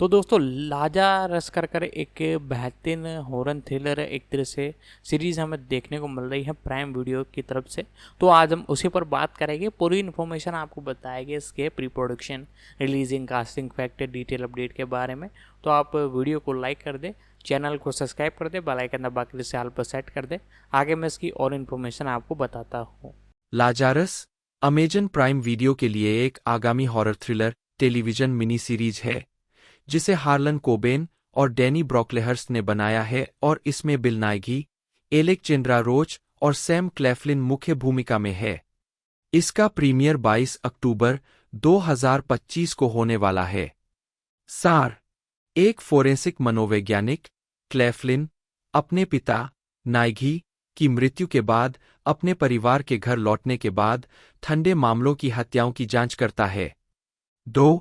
तो दोस्तों लाजारस कर एक बेहतरीन हॉरर थ्रिलर एक तरह से सीरीज़ हमें देखने को मिल रही है प्राइम वीडियो की तरफ से। तो आज हम उसी पर बात करेंगे, पूरी इन्फॉर्मेशन आपको बताएंगे इसके pre production, releasing, casting factor, detail update के बारे में। तो आप वीडियो को लाइक कर दें, चैनल को सब्सक्राइब कर दें, बेल आइकन दबा के इसे ऑल पर सेट कर दें। आगे मैं इसकी और इन्फॉर्मेशन आपको बताता हूँ। लाजारस अमेजन प्राइम वीडियो के लिए एक आगामी horror thriller television mini series है जिसे हार्लन कोबेन और डैनी ब्रॉकलेहर्स्ट ने बनाया है और इसमें बिल नाइघी, एलेक्जेंड्रा रोच और सैम क्लेफलिन मुख्य भूमिका में है। इसका प्रीमियर 22 अक्टूबर 2025 को होने वाला है। सार: एक फोरेंसिक मनोवैज्ञानिक, क्लेफलिन अपने पिता नाइघी की मृत्यु के बाद अपने परिवार के घर लौटने के बाद ठंडे मामलों की हत्याओं की जांच करता है। 2.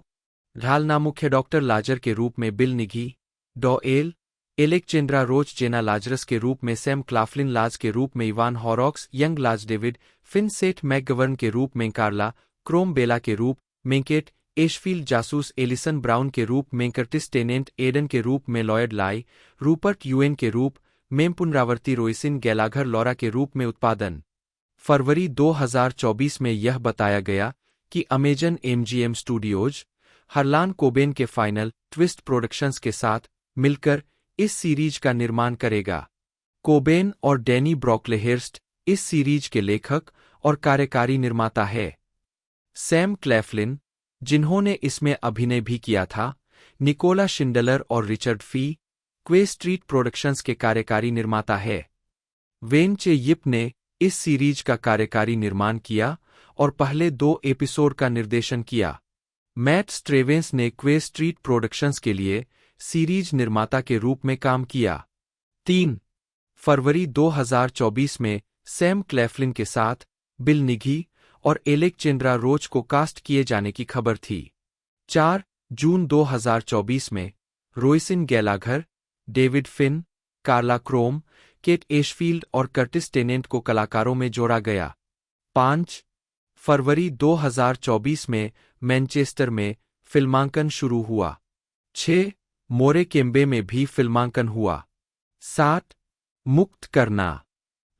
ढालना मुख्य डॉक्टर लाजर के रूप में बिल निघी, डॉएल एलेक्जेंड्रा रोच जेना लाजरस के रूप में, सैम क्लाफलिन लाज के रूप में, इवान हॉरॉक्स यंग लाज डेविड फिनसेट मैकगवर्न के रूप में, कार्ला क्रोम बेला के रूप में, केट एशफील्ड जासूस एलिसन ब्राउन के रूप में, कर्टिस टेनेंट एडन के रूप में, लॉयड लाई रूपर्ट यूएन के रूप में, पुनरावर्ती रोइसिन गैलाघर लॉरा के रूप में। उत्पादन फरवरी 2024 में यह बताया गया कि Amazon MGM studios Harlan Cobain के फाइनल ट्विस्ट प्रोडक्शंस के साथ मिलकर इस सीरीज का निर्माण करेगा। कोबेन और डैनी ब्रॉकलेहर्स्ट इस सीरीज के लेखक और कार्यकारी निर्माता है। सैम क्लेफलिन, जिन्होंने इसमें अभिनय भी किया था, निकोला शिंडलर और रिचर्ड फी क्वे स्ट्रीट प्रोडक्शंस के कार्यकारी निर्माता है। वेन चे यिप ने इस सीरीज का कार्यकारी निर्माण किया और पहले 2 एपिसोड का निर्देशन किया। मैट स्ट्रेवेंस ने क्वे स्ट्रीट प्रोडक्शंस के लिए सीरीज निर्माता के रूप में काम किया। 3 फरवरी 2024 में सैम क्लेफलिन के साथ बिल निघी और एलेक्जेंड्रा रोच को कास्ट किए जाने की खबर थी। 4 जून 2024 में रोइसिन गैलाघर, डेविड फिन, कार्ला क्रोम, केट एशफील्ड और कर्टिस टेनेंट को कलाकारों में जोड़ा गया। 5 फरवरी 2024 में मैनचेस्टर में फिल्मांकन शुरू हुआ। 6 मोरे केम्बे में भी फिल्मांकन हुआ। 7 मुक्त करना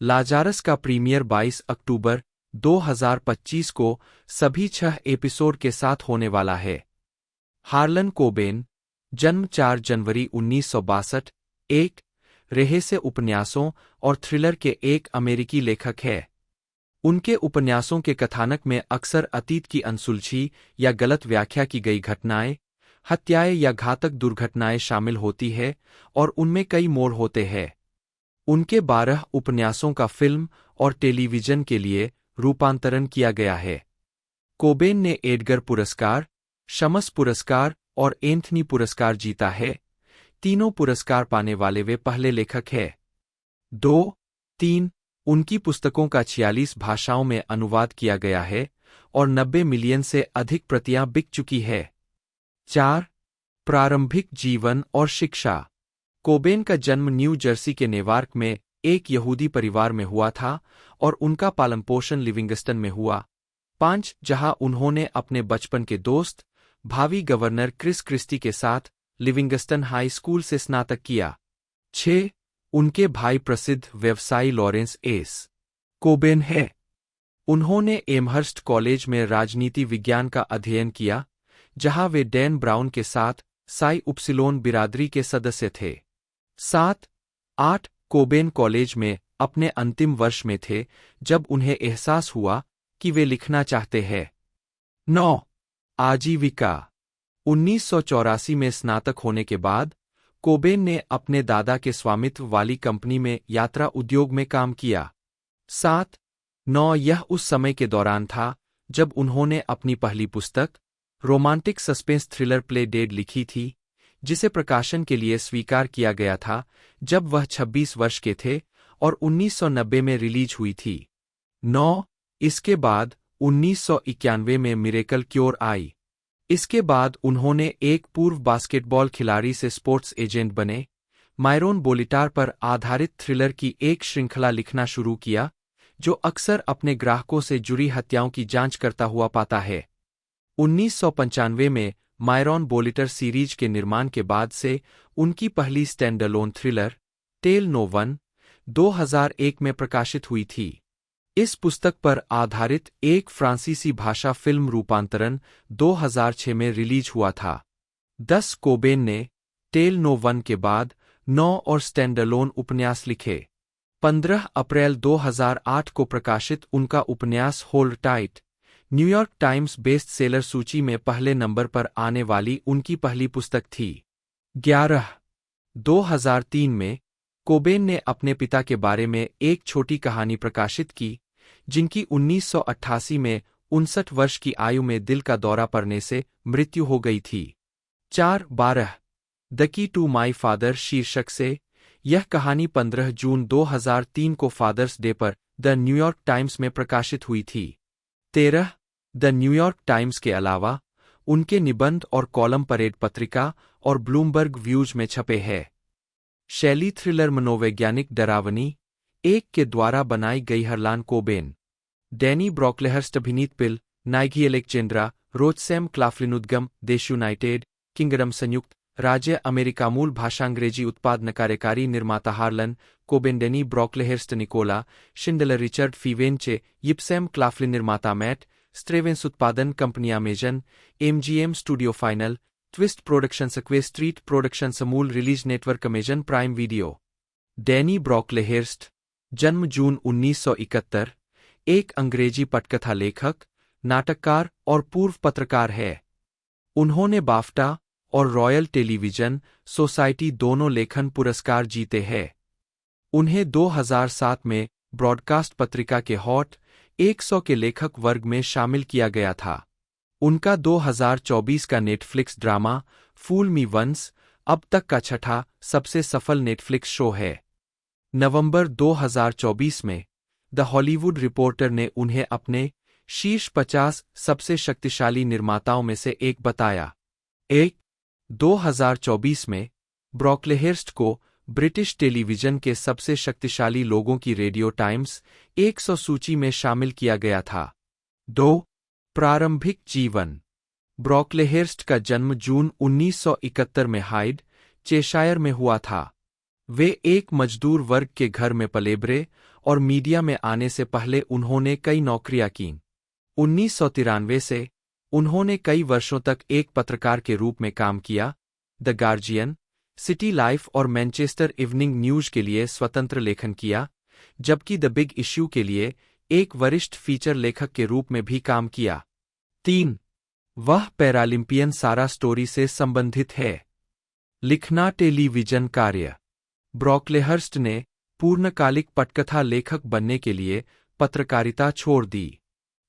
लाजारस का प्रीमियर 22 अक्टूबर 2025 को सभी 6 एपिसोड के साथ होने वाला है। हार्लन कोबेन, जन्म 4 जनवरी 1962, एक रहस्य उपन्यासों और थ्रिलर के एक अमेरिकी लेखक है। उनके उपन्यासों के कथानक में अक्सर अतीत की अनसुलझी या गलत व्याख्या की गई घटनाएं, हत्याएं या घातक दुर्घटनाएं शामिल होती है और उनमें कई मोड़ होते हैं। उनके 12 उपन्यासों का फिल्म और टेलीविजन के लिए रूपांतरण किया गया है। कोबेन ने एडगर पुरस्कार, शमस पुरस्कार और एंथनी पुरस्कार जीता है। तीनों पुरस्कार पाने वाले वे पहले लेखक हैं। 2, 3 उनकी पुस्तकों का 46 भाषाओं में अनुवाद किया गया है और 90 मिलियन से अधिक प्रतियां बिक चुकी है। 4 प्रारंभिक जीवन और शिक्षा कोबेन का जन्म न्यू जर्सी के नेवार्क में एक यहूदी परिवार में हुआ था और उनका पालन-पोषण लिविंगस्टन में हुआ। 5 जहां उन्होंने अपने बचपन के दोस्त, भावी गवर्नर क्रिस क्रिस्टी के साथ लिविंगस्टन हाई स्कूल से स्नातक किया। 6 उनके भाई प्रसिद्ध व्यवसायी लॉरेंस एस. कोबेन है। उन्होंने एमहर्स्ट कॉलेज में राजनीति विज्ञान का अध्ययन किया, जहां वे डैन ब्राउन के साथ साई उपसिलोन बिरादरी के सदस्य थे। 7, 8 कोबेन कॉलेज में अपने अंतिम वर्ष में थे जब उन्हें एहसास हुआ कि वे लिखना चाहते हैं। 9 आजीविका 1984 में स्नातक होने के बाद कोबेन ने अपने दादा के स्वामित्व वाली कंपनी में यात्रा उद्योग में काम किया। 7, 9 यह उस समय के दौरान था जब उन्होंने अपनी पहली पुस्तक, romantic suspense thriller play dead लिखी थी, जिसे प्रकाशन के लिए स्वीकार किया गया था जब वह 26 वर्ष के थे और 1990 में रिलीज हुई थी। 9 इसके बाद 1991 में मिरेकल क्योर आई। इसके बाद उन्होंने एक पूर्व बास्केटबॉल खिलाड़ी से स्पोर्ट्स एजेंट बने, मायरोन बोलिटार पर आधारित थ्रिलर की एक श्रृंखला लिखना शुरू किया, जो अक्सर अपने ग्राहकों से जुड़ी हत्याओं की जांच करता हुआ पाता है। 1995 में मायरॉन बोलिटर सीरीज के निर्माण के बाद से उनकी पहली standalone thriller Tell No One 2001 में प्रकाशित हुई थी। इस पुस्तक पर आधारित एक फ्रांसीसी भाषा फिल्म रूपांतरण 2006 में रिलीज हुआ था। 10 कोबेन ने टेल नो वन के बाद 9 और स्टैंडअलोन उपन्यास लिखे। 15 अप्रैल 2008 को प्रकाशित उनका उपन्यास hold tight New York times best seller सूची में पहले नंबर पर आने वाली उनकी पहली पुस्तक थी। 11 2003 में कोबेन ने अपने पिता के बारे में एक छोटी कहानी प्रकाशित की, जिनकी 1988 में 59 वर्ष की आयु में दिल का दौरा पड़ने से मृत्यु हो गई थी। 4/12 the key to my father शीर्षक से यह कहानी 15 जून 2003 को फादर्स डे पर द न्यूयॉर्क टाइम्स में प्रकाशित हुई थी। 13 द न्यूयॉर्क टाइम्स के अलावा उनके निबंध और कॉलम परेड पत्रिका और ब्लूमबर्ग व्यूज में छपे हैं। शैली थ्रिलर मनोवैज्ञानिक डरावनी एक के द्वारा बनाई गई हरलान कोबेन, डैनी ब्रॉकलेहर्स्ट अभिनीत पिल, नाइगी एलेक्जेंड्रा, रोचसैम क्लाफ्लिन उद्गम, देश यूनाइटेड किंगडम संयुक्त राज्य अमेरिका मूल भाषा अंग्रेजी उत्पादन कार्यकारी निर्माता Harlan Coben, Danny Brocklehurst Nicola Shindler, Richard फीवेंचे, यिप्सैम क्लाफ्लिन निर्माता मैट स्ट्रेवेंस उत्पादन कंपनी Amazon, MGM Studios Final, Twist Production सक्वे स्ट्रीट प्रोडक्शन समूल रिलीज नेटवर्क Amazon Prime Video. Danny Brocklehurst जन्म जून 1971, एक अंग्रेजी पटकथा लेखक, नाटककार और पूर्व पत्रकार है। उन्होंने बाफ्टा और रॉयल टेलीविजन सोसाइटी दोनों लेखन पुरस्कार जीते हैं। उन्हें 2007 में ब्रॉडकास्ट पत्रिका के हॉट 100 के लेखक वर्ग में शामिल किया गया था। उनका 2024 का नेटफ्लिक्स ड्रामा फूल मी वंस अब तक का छठा सबसे सफल नेटफ्लिक्स शो है। नवंबर 2024 में द हॉलीवुड रिपोर्टर ने उन्हें अपने शीर्ष 50 सबसे शक्तिशाली निर्माताओं में से एक बताया। 2024 में ब्रॉकलेहर्स्ट को ब्रिटिश टेलीविजन के सबसे शक्तिशाली लोगों की रेडियो टाइम्स 100 सूची में शामिल किया गया था। 2 प्रारंभिक जीवन। ब्रॉकलेहर्स्ट का जन्म जून 1971 में हाइड, चेशायर में हुआ था। वे एक मजदूर वर्ग के घर में पलेबरे और मीडिया में आने से पहले उन्होंने कई नौकरियां कीं। 1993 से उन्होंने कई वर्षों तक एक पत्रकार के रूप में काम किया, द गार्जियन, सिटी लाइफ और मैनचेस्टर इवनिंग न्यूज के लिए स्वतंत्र लेखन किया, जबकि द बिग इश्यू के लिए एक वरिष्ठ फीचर लेखक के रूप में भी काम किया। 3 वह पैरालिम्पियन सारा स्टोरी से संबंधित है। लिखना टेलीविजन कार्य। ब्रॉकलेहर्स्ट ने पूर्णकालिक पटकथा लेखक बनने के लिए पत्रकारिता छोड़ दी।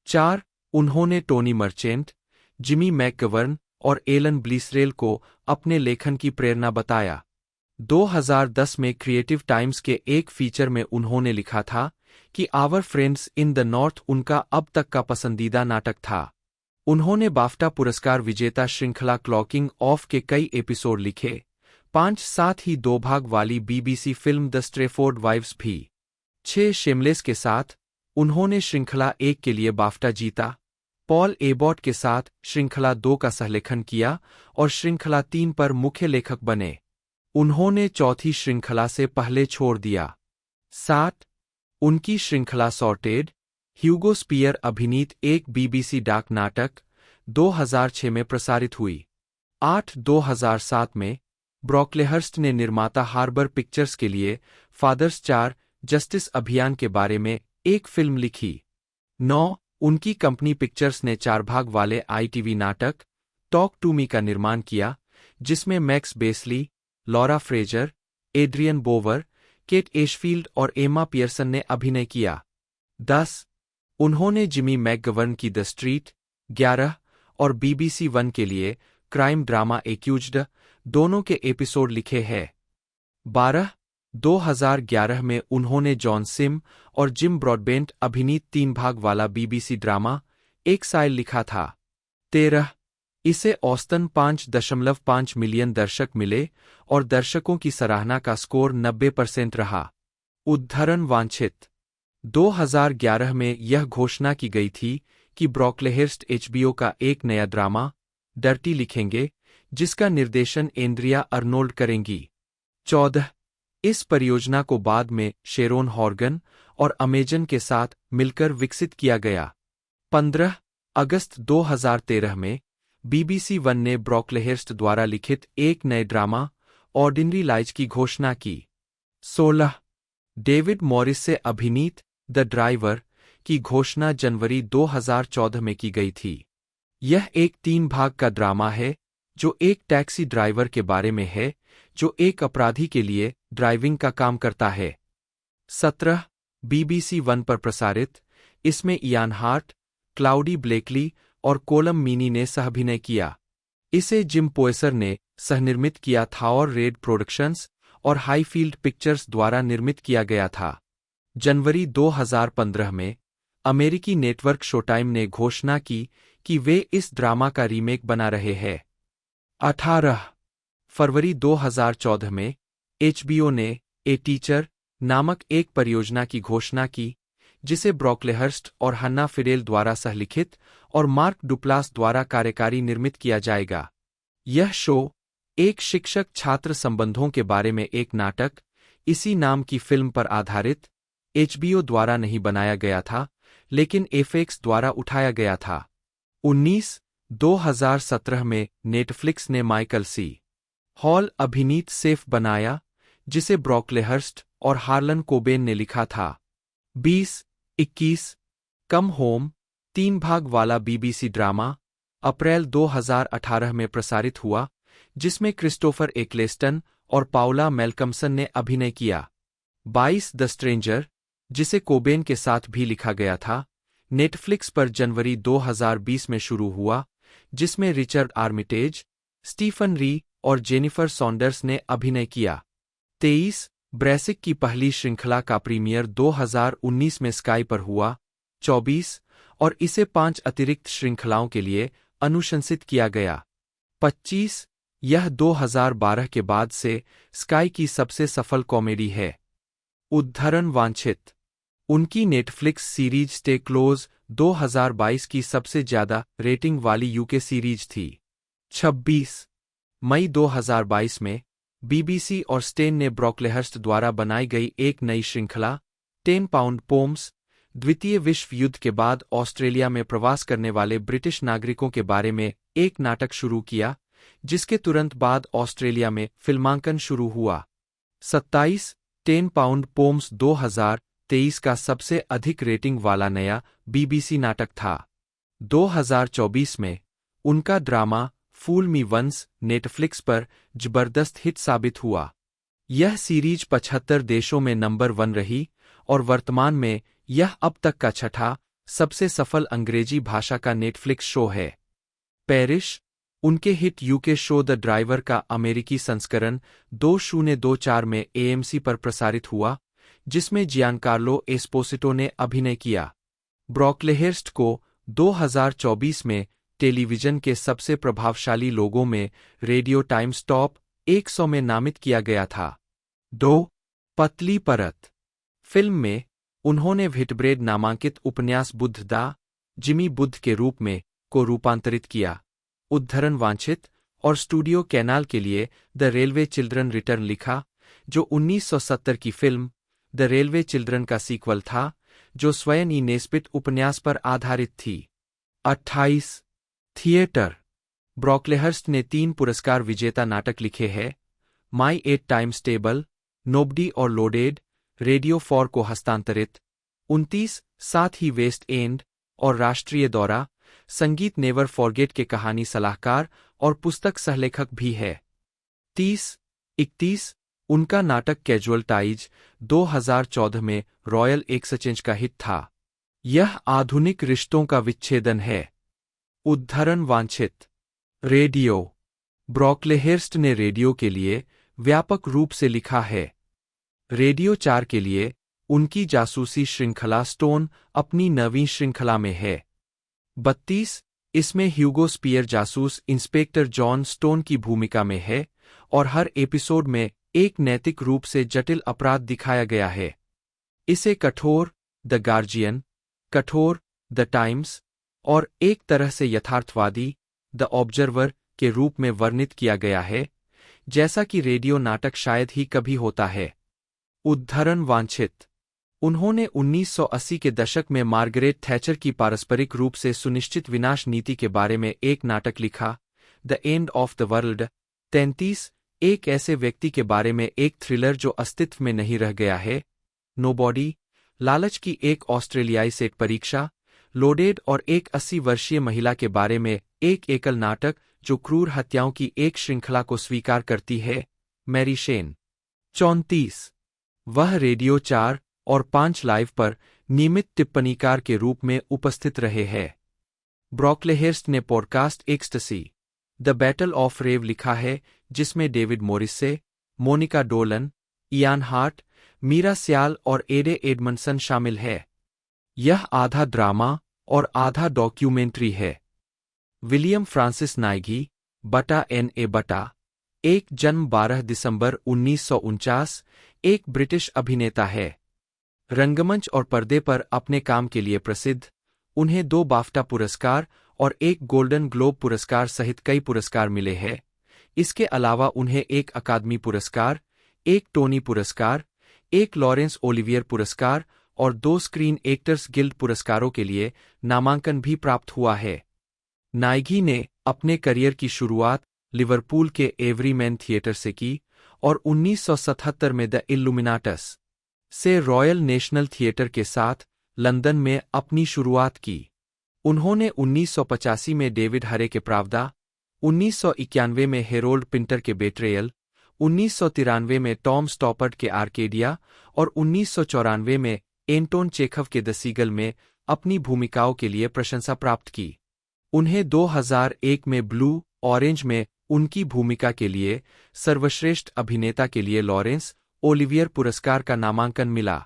4 उन्होंने टोनी मर्चेंट, जिमी मैकगवर्न और एलन ब्लीसरेल को अपने लेखन की प्रेरणा बताया। 2010 में क्रिएटिव टाइम्स के एक फीचर में उन्होंने लिखा था कि Our Friends in the North उनका अब तक का पसंदीदा नाटक था। उन्होंने बाफ्टा पुरस्कार विजेता श्रृंखला क्लॉकिंग ऑफ के कई एपिसोड लिखे, 5 साथ ही 2 भाग वाली बीबीसी फिल्म द स्ट्रेफोर्ड वाइव्स भी। 6 शेमलेस के साथ उन्होंने श्रृंखला 1 के लिए बाफ्टा जीता। पॉल एबॉट के साथ श्रृंखला 2 का सहलेखन किया और श्रृंखला 3 पर मुख्य लेखक बने। उन्होंने चौथी श्रृंखला से पहले छोड़ दिया। 7 उनकी श्रृंखला सॉर्टेड, ह्यूगो स्पीयर अभिनीत एक बीबीसी डाक नाटक 2006 में प्रसारित हुई। 8 2007 में ब्रॉकलेहर्स्ट ने निर्माता हार्बर पिक्चर्स के लिए फादर्स 4 जस्टिस अभियान के बारे में एक फिल्म लिखी। 9 उनकी कंपनी पिक्चर्स ने 4 भाग वाले आईटीवी नाटक टॉक टू मी का निर्माण किया, जिसमें Max Beesley, Laura Fraser, Adrian Bower, Kate Ashfield और एमा पियर्सन ने अभिनय किया। 10 उन्होंने जिमी मैकगवर्न की द स्ट्रीट 11 और बीबीसी 1 के लिए क्राइम ड्रामा एक्यूज्ड दोनों के एपिसोड लिखे हैं। 12 2011 में उन्होंने जॉन सिम और जिम ब्रॉडबेंट अभिनीत 3 भाग वाला बीबीसी ड्रामा एक्साइल लिखा था। 13 इसे औसतन 5.5 मिलियन दर्शक मिले और दर्शकों की सराहना का स्कोर 90% रहा। उद्धरण वांछित। 2011 में यह घोषणा की गई थी कि ब्रॉकलेहर्स्ट एचबीओ का एक नया ड्रामा डर्टी लिखेंगे, जिसका निर्देशन एंड्रिया अर्नोल्ड करेंगी। 14. इस परियोजना को बाद में शेरोन हॉर्गन और अमेजन के साथ मिलकर विकसित किया गया। 15. अगस्त 2013 में BBC वन ने ब्रॉक लेहर्स्ट द्वारा लिखित एक नए ड्रामा ऑर्डिनरी लाइज की घोषणा की। 16. डेविड मॉरिस से अभिनीत द ड्राइवर की घोषणा जनवरी 2014 में की गई थी। यह एक 3 भाग का ड्रामा है जो एक टैक्सी ड्राइवर के बारे में है जो एक अपराधी के लिए ड्राइविंग का काम करता है। 17. BBC वन पर प्रसारित, इसमें इयान हार्ट, क्लाउडी ब्लेकली और कोलम मीनी ने सहअभिनय किया। इसे जिम पोएसर ने सहनिर्मित किया था और रेड प्रोडक्शंस और हाईफील्ड पिक्चर्स द्वारा निर्मित किया गया था। जनवरी 2015 में अमेरिकी नेटवर्क शोटाइम ने घोषणा की कि वे इस ड्रामा का रीमेक बना रहे हैं। 18. फरवरी 2014 में HBO ने ए टीचर नामक एक परियोजना की घोषणा की जिसे ब्रॉक लेहर्स्ट और हन्ना फिडेल द्वारा सहलिखित और मार्क डुप्लास द्वारा कार्यकारी निर्मित किया जाएगा। यह शो एक शिक्षक छात्र संबंधों के बारे में एक नाटक इसी नाम की फिल्म पर आधारित HBO द्वारा नहीं बनाया गया था लेकिन FX द्वारा उठाया गया था। 19. 2017 में नेटफ्लिक्स ने माइकल सी हॉल अभिनीत सेफ बनाया जिसे ब्रॉक लेहर्स्ट और हार्लन कोबेन ने लिखा था। 20. 21. कम होम 3 भाग वाला BBC ड्रामा अप्रैल 2018 में प्रसारित हुआ जिसमें क्रिस्टोफर एक्लेस्टन और पाउला मेल्कमसन ने अभिनय किया। 22. द स्ट्रेंजर, जिसे कोबेन के साथ भी लिखा गया था, नेटफ्लिक्स पर जनवरी 2020 में शुरू हुआ जिसमें रिचर्ड आर्मिटेज, स्टीफन री और जेनिफर सॉन्डर्स ने अभिनय किया। 23. ब्रेसिक की पहली श्रृंखला का प्रीमियर 2019 में स्काई पर हुआ। 24. और इसे 5 अतिरिक्त श्रृंखलाओं के लिए अनुशंसित किया गया। 25. यह 2012 के बाद से स्काई की सबसे सफल कॉमेडी है। उद्धरण वांछित, उनकी नेटफ्लिक्स सीरीज स्टे क्लोज 2022 की सबसे ज्यादा रेटिंग वाली यूके सीरीज थी। 26. मई 2022 में BBC और स्टेन ने ब्रॉक लेहर्स्ट द्वारा बनाई गई एक नई श्रृंखला 10 पाउंड पोम्स द्वितीय विश्व युद्ध के बाद ऑस्ट्रेलिया में प्रवास करने वाले ब्रिटिश नागरिकों के बारे में एक नाटक शुरू किया जिसके तुरंत बाद ऑस्ट्रेलिया में फिल्मांकन शुरू हुआ। 27. 10 पाउंड पोम्स 2023 का सबसे अधिक रेटिंग वाला नया BBC नाटक था। 2024 में उनका ड्रामा फूल मी वंस नेटफ्लिक्स पर जबरदस्त हिट साबित हुआ। यह सीरीज 75 देशों में नंबर 1 रही और वर्तमान में यह अब तक का छठा सबसे सफल अंग्रेजी भाषा का नेटफ्लिक्स शो है। पेरिश, उनके hit UK show the driver का अमेरिकी संस्करण 2024 में AMC पर प्रसारित हुआ जिसमें जियानकार्लो एस्पोसिटो ने अभिनय किया। ब्रॉक लेहर्स्ट को 2024 में टेलीविजन के सबसे प्रभावशाली लोगों में रेडियो टाइम्स टॉप 100 में नामित किया गया था। 2. पतली परत, फिल्म में उन्होंने व्हिटब्रेड नामांकित उपन्यास बुद्ध दा जिमी बुद्ध के रूप में को रूपांतरित किया। उद्धरण वांछित, और स्टूडियो कैनाल के लिए द रेलवे चिल्ड्रन रिटर्न लिखा जो 1970 की फिल्म द रेलवे चिल्ड्रन का सीक्वल था जो स्वयं ई नेस्बिट उपन्यास पर आधारित थी। 28. थिएटर, ब्रॉक लेहर्स्ट ने 3 पुरस्कार विजेता नाटक लिखे हैं, माई 8 टाइम्स टेबल, नोबडी और लोडेड, रेडियो 4 को हस्तांतरित। 29. साथ ही वेस्ट एंड और राष्ट्रीय दौरा, संगीत नेवर फॉरगेट के कहानी सलाहकार और पुस्तक सहलेखक भी है। 30. 31. उनका नाटक कैजुअल टाइज 2014 में रॉयल एक्सचेंज का हिट था। यह आधुनिक रिश्तों का विच्छेदन है। उद्धरण वांछित, रेडियो, ब्रॉक लेहर्स्ट ने रेडियो के लिए व्यापक रूप से लिखा है। रेडियो 4 के लिए उनकी जासूसी श्रृंखला स्टोन अपनी नवीं श्रृंखला में है। 32. इसमें ह्यूगो स्पियर जासूस इंस्पेक्टर जॉन स्टोन की भूमिका में है और हर एपिसोड में एक नैतिक रूप से जटिल अपराध दिखाया गया है। इसे कठोर द गार्जियन, कठोर द टाइम्स और एक तरह से यथार्थवादी द ऑब्जर्वर के रूप में वर्णित किया गया है, जैसा कि रेडियो नाटक शायद ही कभी होता है। उद्धरण वांछित। उन्होंने 1980 के दशक में मार्गरेट थैचर की पारस्परिक रूप से सुनिश्चित विनाश नीति के बारे में एक नाटक लिखा, the end of the world. 33 एक ऐसे व्यक्ति के बारे में एक थ्रिलर जो अस्तित्व में नहीं रह गया है। नोबॉडी, लालच की एक ऑस्ट्रेलियाई सेट परीक्षा। लोडेड और एक 80 वर्षीय महिला के बारे में एक एकल नाटक जो क्रूर हत्याओं की एक श्रृंखला को स्वीकार करती है। Mary Shane. 34 वह रेडियो 4 और 5 लाइव पर नियमित टिप्पणीकार के रूप में उपस्थित रहे हैं। ब्रॉकलेहर्स्ट ने podcast ecstasy the battle of rave लिखा है, जिसमें David Morrissey, Monica Dolan, Ian Hart, Meera Syal और एडे एडमंडसन शामिल है। यह आधा ड्रामा और आधा डॉक्यूमेंट्री है। विलियम फ्रांसिस नाइगी बटा N.A. बटा एक जन्म 12 दिसंबर 1949 एक ब्रिटिश अभिनेता है। रंगमंच और पर्दे पर अपने काम के लिए प्रसिद्ध, उन्हें 2 बाफ्टा पुरस्कार और 1 गोल्डन ग्लोब पुरस्कार सहित कई पुरस्कार मिले हैं। इसके अलावा उन्हें 1 अकादमी पुरस्कार, 1 टोनी पुरस्कार, 1 लॉरेंस ओलिवियर पुरस्कार और 2 स्क्रीन एक्टर्स गिल्ड पुरस्कारों के लिए नामांकन भी प्राप्त हुआ है। नाइगी ने अपने करियर की शुरुआत लिवरपूल के एवरीमैन थिएटर से की और 1977 में द इल्यूमिनाटस से रॉयल नेशनल थिएटर के साथ लंदन में अपनी शुरुआत की। उन्होंने 1985 में डेविड हरे के प्रावदा, 1991 में हेरोल्ड पिंटर के बेट्रेयल, 1993 में टॉम स्टॉपर्ट के आर्केडिया और 1994 में एंटोन चेखव के द सीगल में अपनी भूमिकाओं के लिए प्रशंसा प्राप्त की। उन्हें 2001 में ब्लू ऑरेंज में उनकी भूमिका के लिए सर्वश्रेष्ठ अभिनेता के लिए लॉरेंस ओलिवियर पुरस्कार का नामांकन मिला।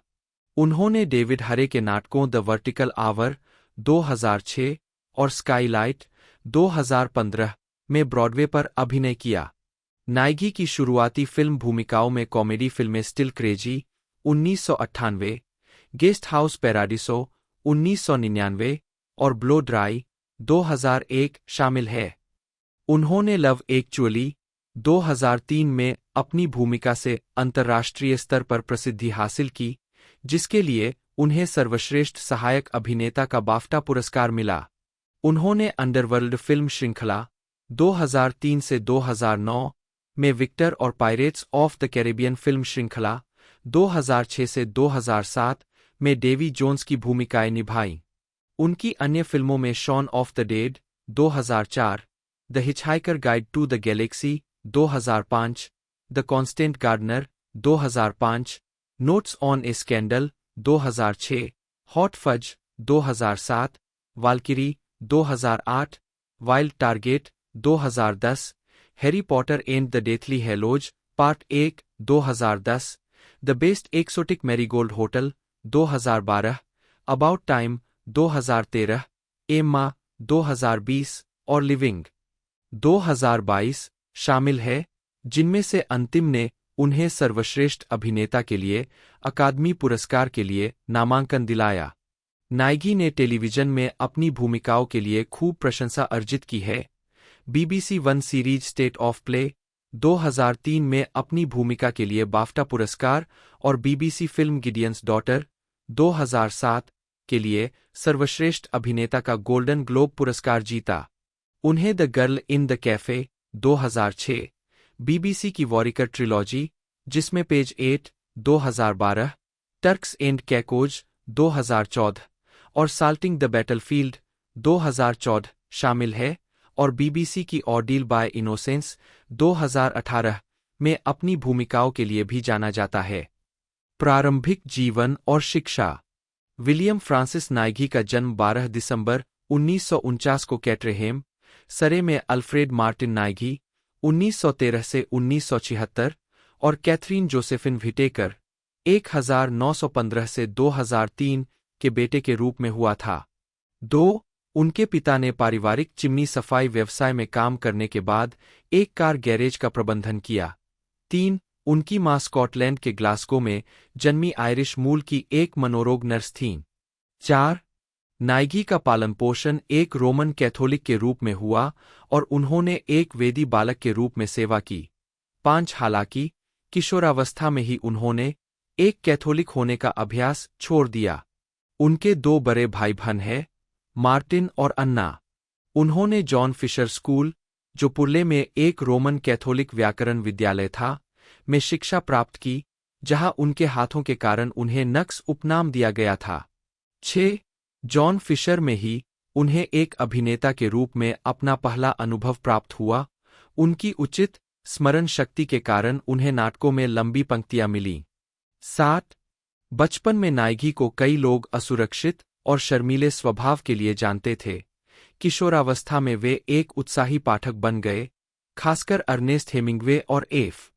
उन्होंने डेविड हरे के नाटकों द वर्टिकल आवर 2006 और स्काईलाइट 2015 में ब्रॉडवे पर अभिनय किया। नाइगी की शुरुआती फिल्म भूमिकाओं में कॉमेडी फिल्में still crazy 1998, guest house Paradiso 1999 और ब्लो ड्राई 2001 शामिल है। उन्होंने लव एक्चुअली 2003 में अपनी भूमिका से अंतर्राष्ट्रीय स्तर पर प्रसिद्धि हासिल की, जिसके लिए उन्हें सर्वश्रेष्ठ सहायक अभिनेता का बाफ्टा पुरस्कार मिला। उन्होंने अंडरवर्ल्ड फिल्म श्रृंखला 2003 से 2009 में विक्टर और pirates of the Caribbean film श्रृंखला 2006 से 2007 में डेवी जोन्स की भूमिकाएं निभाईं। उनकी अन्य फिल्मों में Shaun of the dead 2004, the hitchhiker guide to the galaxy 2005, the constant gardener 2005, notes on a scandal 2006, hot fuzz 2007, Valkyrie 2008, wild target 2010, Harry Potter and the deathly hallows part 1 2010, the best exotic marigold hotel 2012, about time 2013, Emma 2020 और living 2022 शामिल है, जिनमें से अंतिम ने उन्हें सर्वश्रेष्ठ अभिनेता के लिए अकादमी पुरस्कार के लिए नामांकन दिलाया। नाइगी ने टेलीविजन में अपनी भूमिकाओं के लिए खूब प्रशंसा अर्जित की है। BBC one series state of play 2003 में अपनी भूमिका के लिए बाफ्टा पुरस्कार और BBC फिल्म गिडियंस डॉटर 2007 के लिए सर्वश्रेष्ठ अभिनेता का गोल्डन ग्लोब पुरस्कार जीता। उन्हें the girl in the cafe 2006, BBC की वॉरिकर ट्रिलॉजी जिसमें पेज 8 2012, टर्क्स एंड कैकोज 2014 और साल्टिंग द बैटलफील्ड 2014 शामिल है और BBC की ऑर्डील बाय इनोसेंस 2018 में अपनी भूमिकाओं के लिए भी जाना जाता है। प्रारंभिक जीवन और शिक्षा। विलियम फ्रांसिस नाइगी का जन्म 12 दिसंबर 1949 को कैटरेहेम, सरे में अल्फ्रेड मार्टिन नाइगी 1913 से 1976 और कैथरीन जोसेफिन व्हिटेकर 1915 से 2003 के बेटे के रूप में हुआ था। 2. उनके पिता ने पारिवारिक चिमनी सफाई व्यवसाय में काम करने के बाद एक कार गैरेज का प्रबंधन किया। 3. उनकी मां स्कॉटलैंड के ग्लासगो में जन्मी आयरिश मूल की एक मनोरोग नर्स थीं। 4. नाइगी का पालन पोषण एक रोमन कैथोलिक के रूप में हुआ और उन्होंने एक वेदी बालक के रूप में सेवा की। 5 हालांकि किशोरावस्था में ही उन्होंने एक कैथोलिक होने का अभ्यास छोड़ दिया। उनके 2 बड़े भाई बहन हैं, मार्टिन और अन्ना। उन्होंने जॉन फिशर स्कूल, जो पुर्ले में एक रोमन कैथोलिक व्याकरण विद्यालय था, में शिक्षा प्राप्त की, जहां उनके हाथों के कारण उन्हें नक्स उपनाम दिया गया था। 6 जॉन फिशर में ही उन्हें एक अभिनेता के रूप में अपना पहला अनुभव प्राप्त हुआ। उनकी उचित स्मरण शक्ति के कारण उन्हें नाटकों में लंबी पंक्तियां मिलीं। 7 बचपन में नाइगी को कई लोग असुरक्षित और शर्मीले स्वभाव के लिए जानते थे। किशोरावस्था में वे एक उत्साही पाठक बन गए, खासकर अर्नेस्ट हेमिंग्वे और एफ.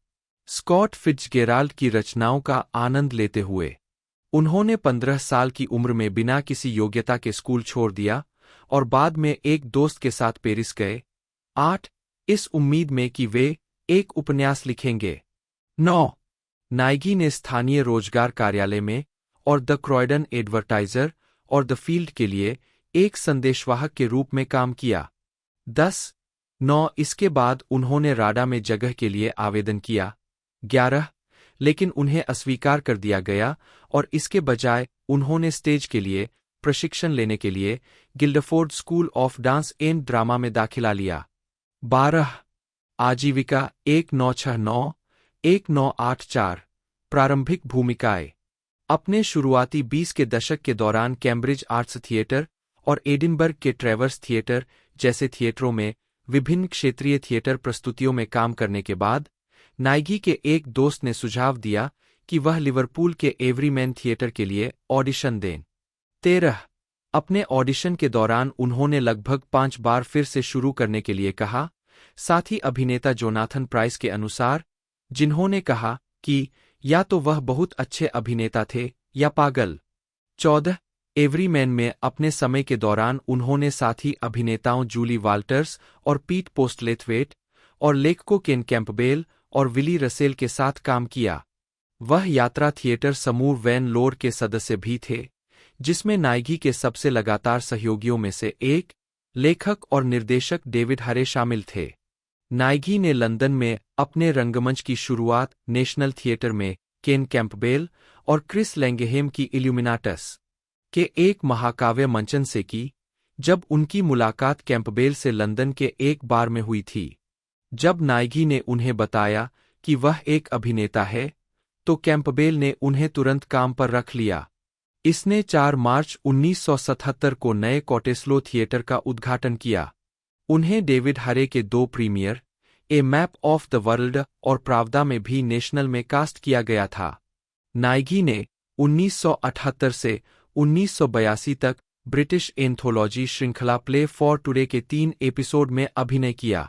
स्कॉट फिट्जगेराल्ड की रचनाओं का आनंद लेते हुए। उन्होंने 15 साल की उम्र में बिना किसी योग्यता के स्कूल छोड़ दिया और बाद में एक दोस्त के साथ पेरिस गए। 8 इस उम्मीद में कि वे एक उपन्यास लिखेंगे। 9 नाइगी ने स्थानीय रोजगार कार्यालय में और द क्रॉयडन एडवर्टाइजर और द फील्ड के लिए एक संदेशवाहक के रूप में काम किया। 10 इसके बाद उन्होंने राडा में जगह के लिए आवेदन किया। 11 लेकिन उन्हें अस्वीकार कर दिया गया और इसके बजाय उन्होंने स्टेज के लिए प्रशिक्षण लेने के लिए Guildford school of dance and drama में दाखिला लिया। 12 आजीविका 1969 1984 प्रारंभिक भूमिकाएं। अपने शुरुआती 20 के दशक के दौरान कैम्ब्रिज आर्ट्स थिएटर और एडिनबर्ग के ट्रेवर्स थिएटर जैसे थिएटरों में विभिन्न क्षेत्रीय थिएटर प्रस्तुतियों में काम करने के बाद नाइगी के एक दोस्त ने सुझाव दिया कि वह लिवरपूल के एवरीमैन थिएटर के लिए ऑडिशन दें। 13 अपने ऑडिशन के दौरान उन्होंने लगभग 5 बार फिर से शुरू करने के लिए कहा, साथ ही अभिनेता जोनाथन प्राइस के अनुसार, जिन्होंने कहा कि या तो वह बहुत अच्छे अभिनेता थे या पागल। 14 एवरीमैन में अपने समय के दौरान उन्होंने साथी अभिनेताओं जूली वाल्टर्स और पीट पोस्टलेथवेट और लेखकों केन कैंपबेल और विली रसेल के साथ काम किया। वह यात्रा थिएटर समूह वैन लोर के सदस्य भी थे, जिसमें नाइगी के सबसे लगातार सहयोगियों में से एक, लेखक और निर्देशक डेविड हरे शामिल थे। नाइगी ने लंदन में अपने रंगमंच की शुरुआत नेशनल थिएटर में केन कैंपबेल और क्रिस लैंगहेम की इल्यूमिनाटस के एक महाकाव्य मंचन से की, जब उनकी मुलाकात कैंपबेल से लंदन के एक बार में हुई थी। जब नाइगी ने उन्हें बताया कि वह एक अभिनेता है, तो कैंपबेल ने उन्हें तुरंत काम पर रख लिया। इसने 4 मार्च 1977 को नए कॉटेस्लो थिएटर का उद्घाटन किया। उन्हें डेविड हरे के 2 premiere, A Map of the World और प्रावदा में भी नेशनल में कास्ट किया गया था। नाइगी ने 1978 से 1982 तक ब्रिटिश एंथोलॉजी श्रृंखला प्ले फॉर टुडे के 3 एपिसोड में अभिनय किया।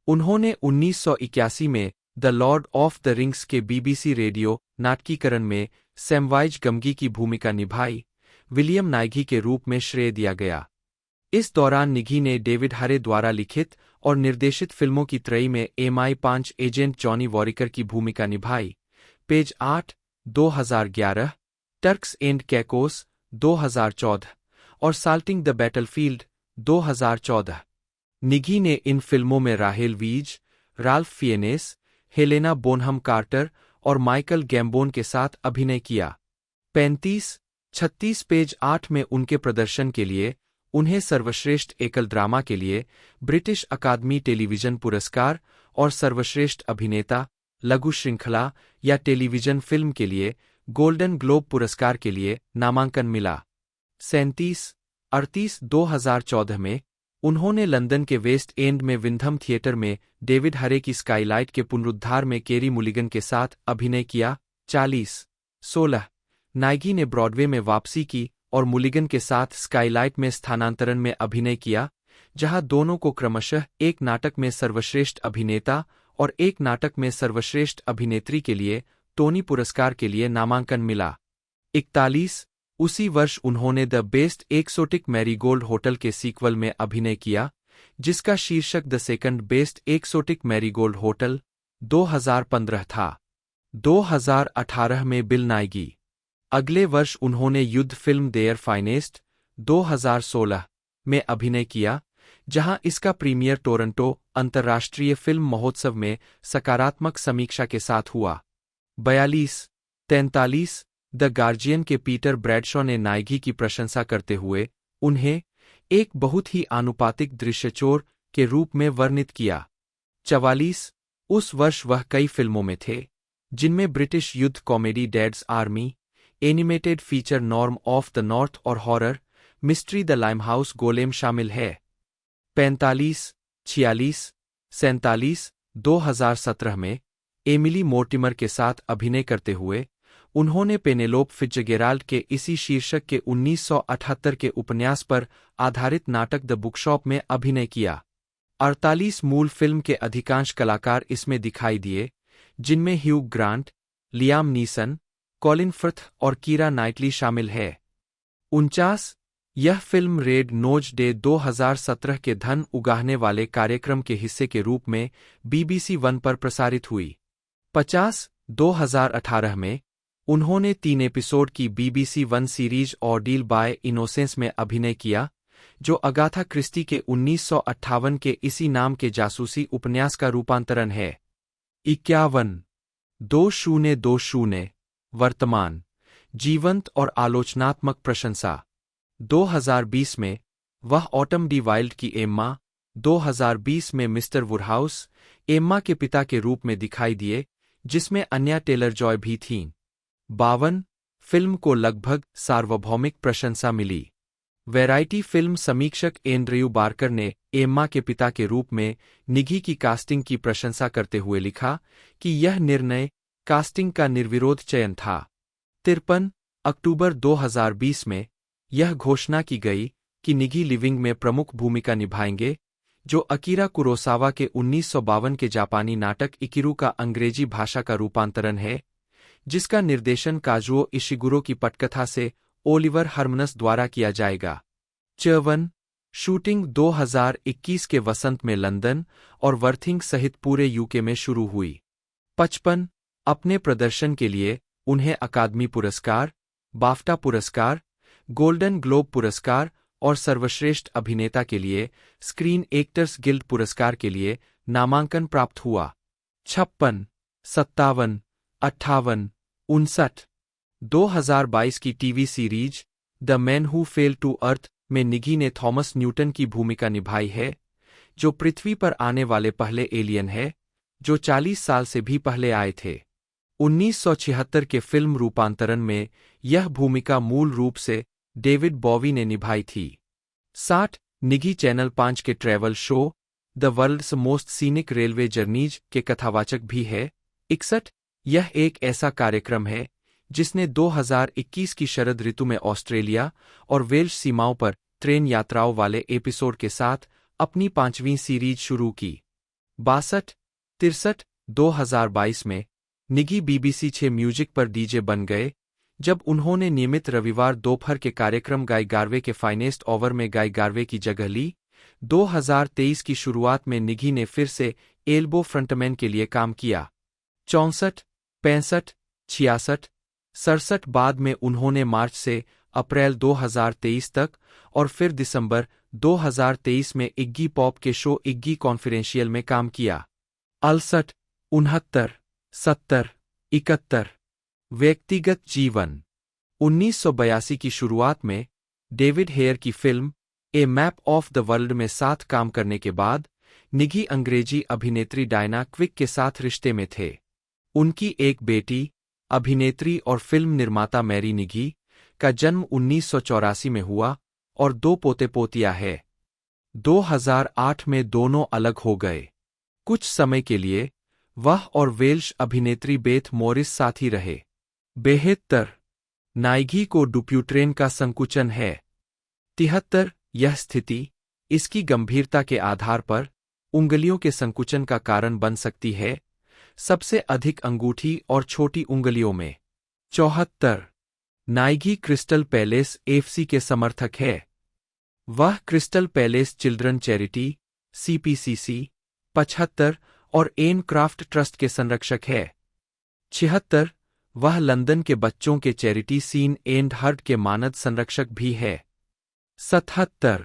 उन्होंने 1981 में the Lord of the rings के बीबीसी रेडियो नाटकीकरण में सैमवाइज गमगी की भूमिका निभाई। विलियम नाइगी के रूप में श्रेय दिया गया। इस दौरान निगी ने डेविड हरे द्वारा लिखित और निर्देशित फिल्मों की त्रयी में MI5 एजेंट जॉनी वॉरिकर की भूमिका निभाई। पेज 8 2011, टर्क्स एंड कैकोस 2014 और साल्टिंग द बैटलफील्ड 2014। निगी ने इन फिल्मों में राहेल वीज, Ralph Fiennes, Helena Bonham quarter और माइकल गैम्बोन के साथ अभिनय किया। 35-36 पेज 8 में उनके प्रदर्शन के लिए उन्हें सर्वश्रेष्ठ एकल ड्रामा के लिए ब्रिटिश अकादमी टेलीविजन पुरस्कार और सर्वश्रेष्ठ अभिनेता लघु श्रृंखला या टेलीविजन फिल्म के लिए गोल्डन ग्लोब पुरस्कार के लिए नामांकन मिला। 37-38 2014 में उन्होंने लंदन के वेस्ट एंड में विंधम थिएटर में डेविड हरे की स्काईलाइट के पुनरुद्धार में केरी मुलिगन के साथ अभिनय किया। 40-16 नाइगी ने ब्रॉडवे में वापसी की और मुलिगन के साथ स्काईलाइट में स्थानांतरण में अभिनय किया, जहां दोनों को क्रमशः एक नाटक में सर्वश्रेष्ठ अभिनेता और एक नाटक में सर्वश्रेष्ठ अभिनेत्री के लिए टोनी पुरस्कार के लिए नामांकन मिला। 41 उसी वर्ष उन्होंने the best exotic marigold hotel के सीक्वल में अभिनय किया, जिसका शीर्षक the second best exotic marigold hotel 2015 था। 2018 में बिल नाइगी। अगले वर्ष उन्होंने युद्ध फिल्म देयर फाइनेस्ट 2016 में अभिनय किया, जहां इसका प्रीमियर टोरंटो अंतर्राष्ट्रीय फिल्म महोत्सव में सकारात्मक समीक्षा के साथ हुआ। 43 द गार्जियन के पीटर ब्रैडशॉ ने नायकी की प्रशंसा करते हुए उन्हें एक बहुत ही आनुपातिक दृश्यचोर के रूप में वर्णित किया। 44 उस वर्ष वह कई फिल्मों में थे, जिनमें ब्रिटिश युद्ध comedy Dad's Army, animated feature Norm of the North और horror mystery The Limehouse Golem शामिल है। 45, 46, 47 2017 में एमिली मोर्टिमर के साथ अभिनय करते हुए उन्होंने पेनेलोप फिट्जगेराल्ड के इसी शीर्षक के 1978 के उपन्यास पर आधारित नाटक द बुकशॉप में अभिनय किया। 48 मूल फिल्म के अधिकांश कलाकार इसमें दिखाई दिए, जिनमें Hugh Grant, Liam Neeson, Colin Firth और कीरा नाइटली शामिल है। 49 यह फिल्म रेड नोज डे 2017 के धन उगाहने वाले कार्यक्रम के हिस्से के रूप में BBC वन पर प्रसारित हुई। 50 2018 में उन्होंने 3 एपिसोड की BBC one series ordeal by innocence में अभिनय किया, जो अगाथा क्रिस्टी के 1958 के इसी नाम के जासूसी उपन्यास का रूपांतरण है। 51 2020 वर्तमान जीवंत और आलोचनात्मक प्रशंसा। 2020 में वह ऑटम डी वाइल्ड की एम्मा, 2020 में मिस्टर वुडहाउस, एम्मा के पिता के रूप में दिखाई दिए, जिसमें अन्या टेलर जॉय भी थीं। 52 फिल्म को लगभग सार्वभौमिक प्रशंसा मिली। वैराइटी फिल्म समीक्षक एंड्रयू बार्कर ने एम्मा के पिता के रूप में निगी की कास्टिंग की प्रशंसा करते हुए लिखा कि यह निर्णय कास्टिंग का निर्विरोध चयन था। 53 अक्टूबर 2020 में यह घोषणा की गई कि निगी लिविंग में प्रमुख भूमिका निभाएंगे, जो अकीरा कुरोसावा के 1952 के जापानी नाटक इकिरू का अंग्रेजी भाषा का रूपांतरण है, जिसका निर्देशन काजुओ इशिगुरो की पटकथा से ओलिवर हर्मनस द्वारा किया जाएगा। 54 शूटिंग 2021 के वसंत में लंदन और वर्थिंग सहित पूरे यूके में शुरू हुई। 55 अपने प्रदर्शन के लिए उन्हें अकादमी पुरस्कार, बाफ्टा पुरस्कार, गोल्डन ग्लोब पुरस्कार और सर्वश्रेष्ठ अभिनेता के लिए स्क्रीन एक्टर्स गिल्ड पुरस्कार के लिए नामांकन प्राप्त हुआ। 56, 57, 58, 59 2022 की TV series the man who fail to earth में निगी ने थॉमस न्यूटन की भूमिका निभाई है, जो पृथ्वी पर आने वाले पहले एलियन है, जो 40 साल से भी पहले आए थे। 1976 के फिल्म रूपांतरण में यह भूमिका मूल रूप से डेविड बॉवी ने निभाई थी। 60 निगी चैनल 5 के travel show The World's Most Scenic Railway Journeys के कथावाचक भी है। 61 यह एक ऐसा कार्यक्रम है जिसने 2021 की शरद ऋतु में ऑस्ट्रेलिया और वेल्श सीमाओं पर ट्रेन यात्राओं वाले एपिसोड के साथ अपनी 5वीं सीरीज शुरू की। 62 63 2022 में निगी BBC 6 म्यूजिक पर डीजे बन गए, जब उन्होंने नियमित रविवार दोपहर के कार्यक्रम गाय गार्वे के फाइनेस्ट ओवर में गाय गार्वे की जगह ली। 2023 की शुरुआत में निगी ने फिर से एल्बो फ्रंटमैन के लिए काम किया। 64 65 66 67 बाद में उन्होंने मार्च से अप्रैल 2023 तक और फिर दिसंबर 2023 में इग्गी पॉप के शो इग्गी कॉन्फिडेंशियल में काम किया। 68 69 70 71 व्यक्तिगत जीवन 1982 की शुरुआत में डेविड हेयर की film A Map of the world में साथ काम करने के बाद निगी अंग्रेजी अभिनेत्री डायना क्विक के साथ रिश्ते में थे। उनकी एक बेटी, अभिनेत्री और फिल्म निर्माता मैरी निगी का जन्म 1984 में हुआ और 2 पोते पोतियां हैं। 2008 में दोनों अलग हो गए। कुछ समय के लिए वह और वेल्श अभिनेत्री बेथ मॉरिस साथी रहे। 72 नाइगी को डुप्यूट्रेन का संकुचन है। 73 यह स्थिति इसकी गंभीरता के आधार पर उंगलियों के संकुचन का कारण बन सकती है, सबसे अधिक अंगूठी और छोटी उंगलियों में। 74 नाइगी क्रिस्टल पैलेस FC के समर्थक है। वह crystal palace children charity CPCC 75 और एन क्राफ्ट ट्रस्ट के संरक्षक है। 76 वह लंदन के बच्चों के चैरिटी सीन एंड हर्ट के मानद संरक्षक भी है। 77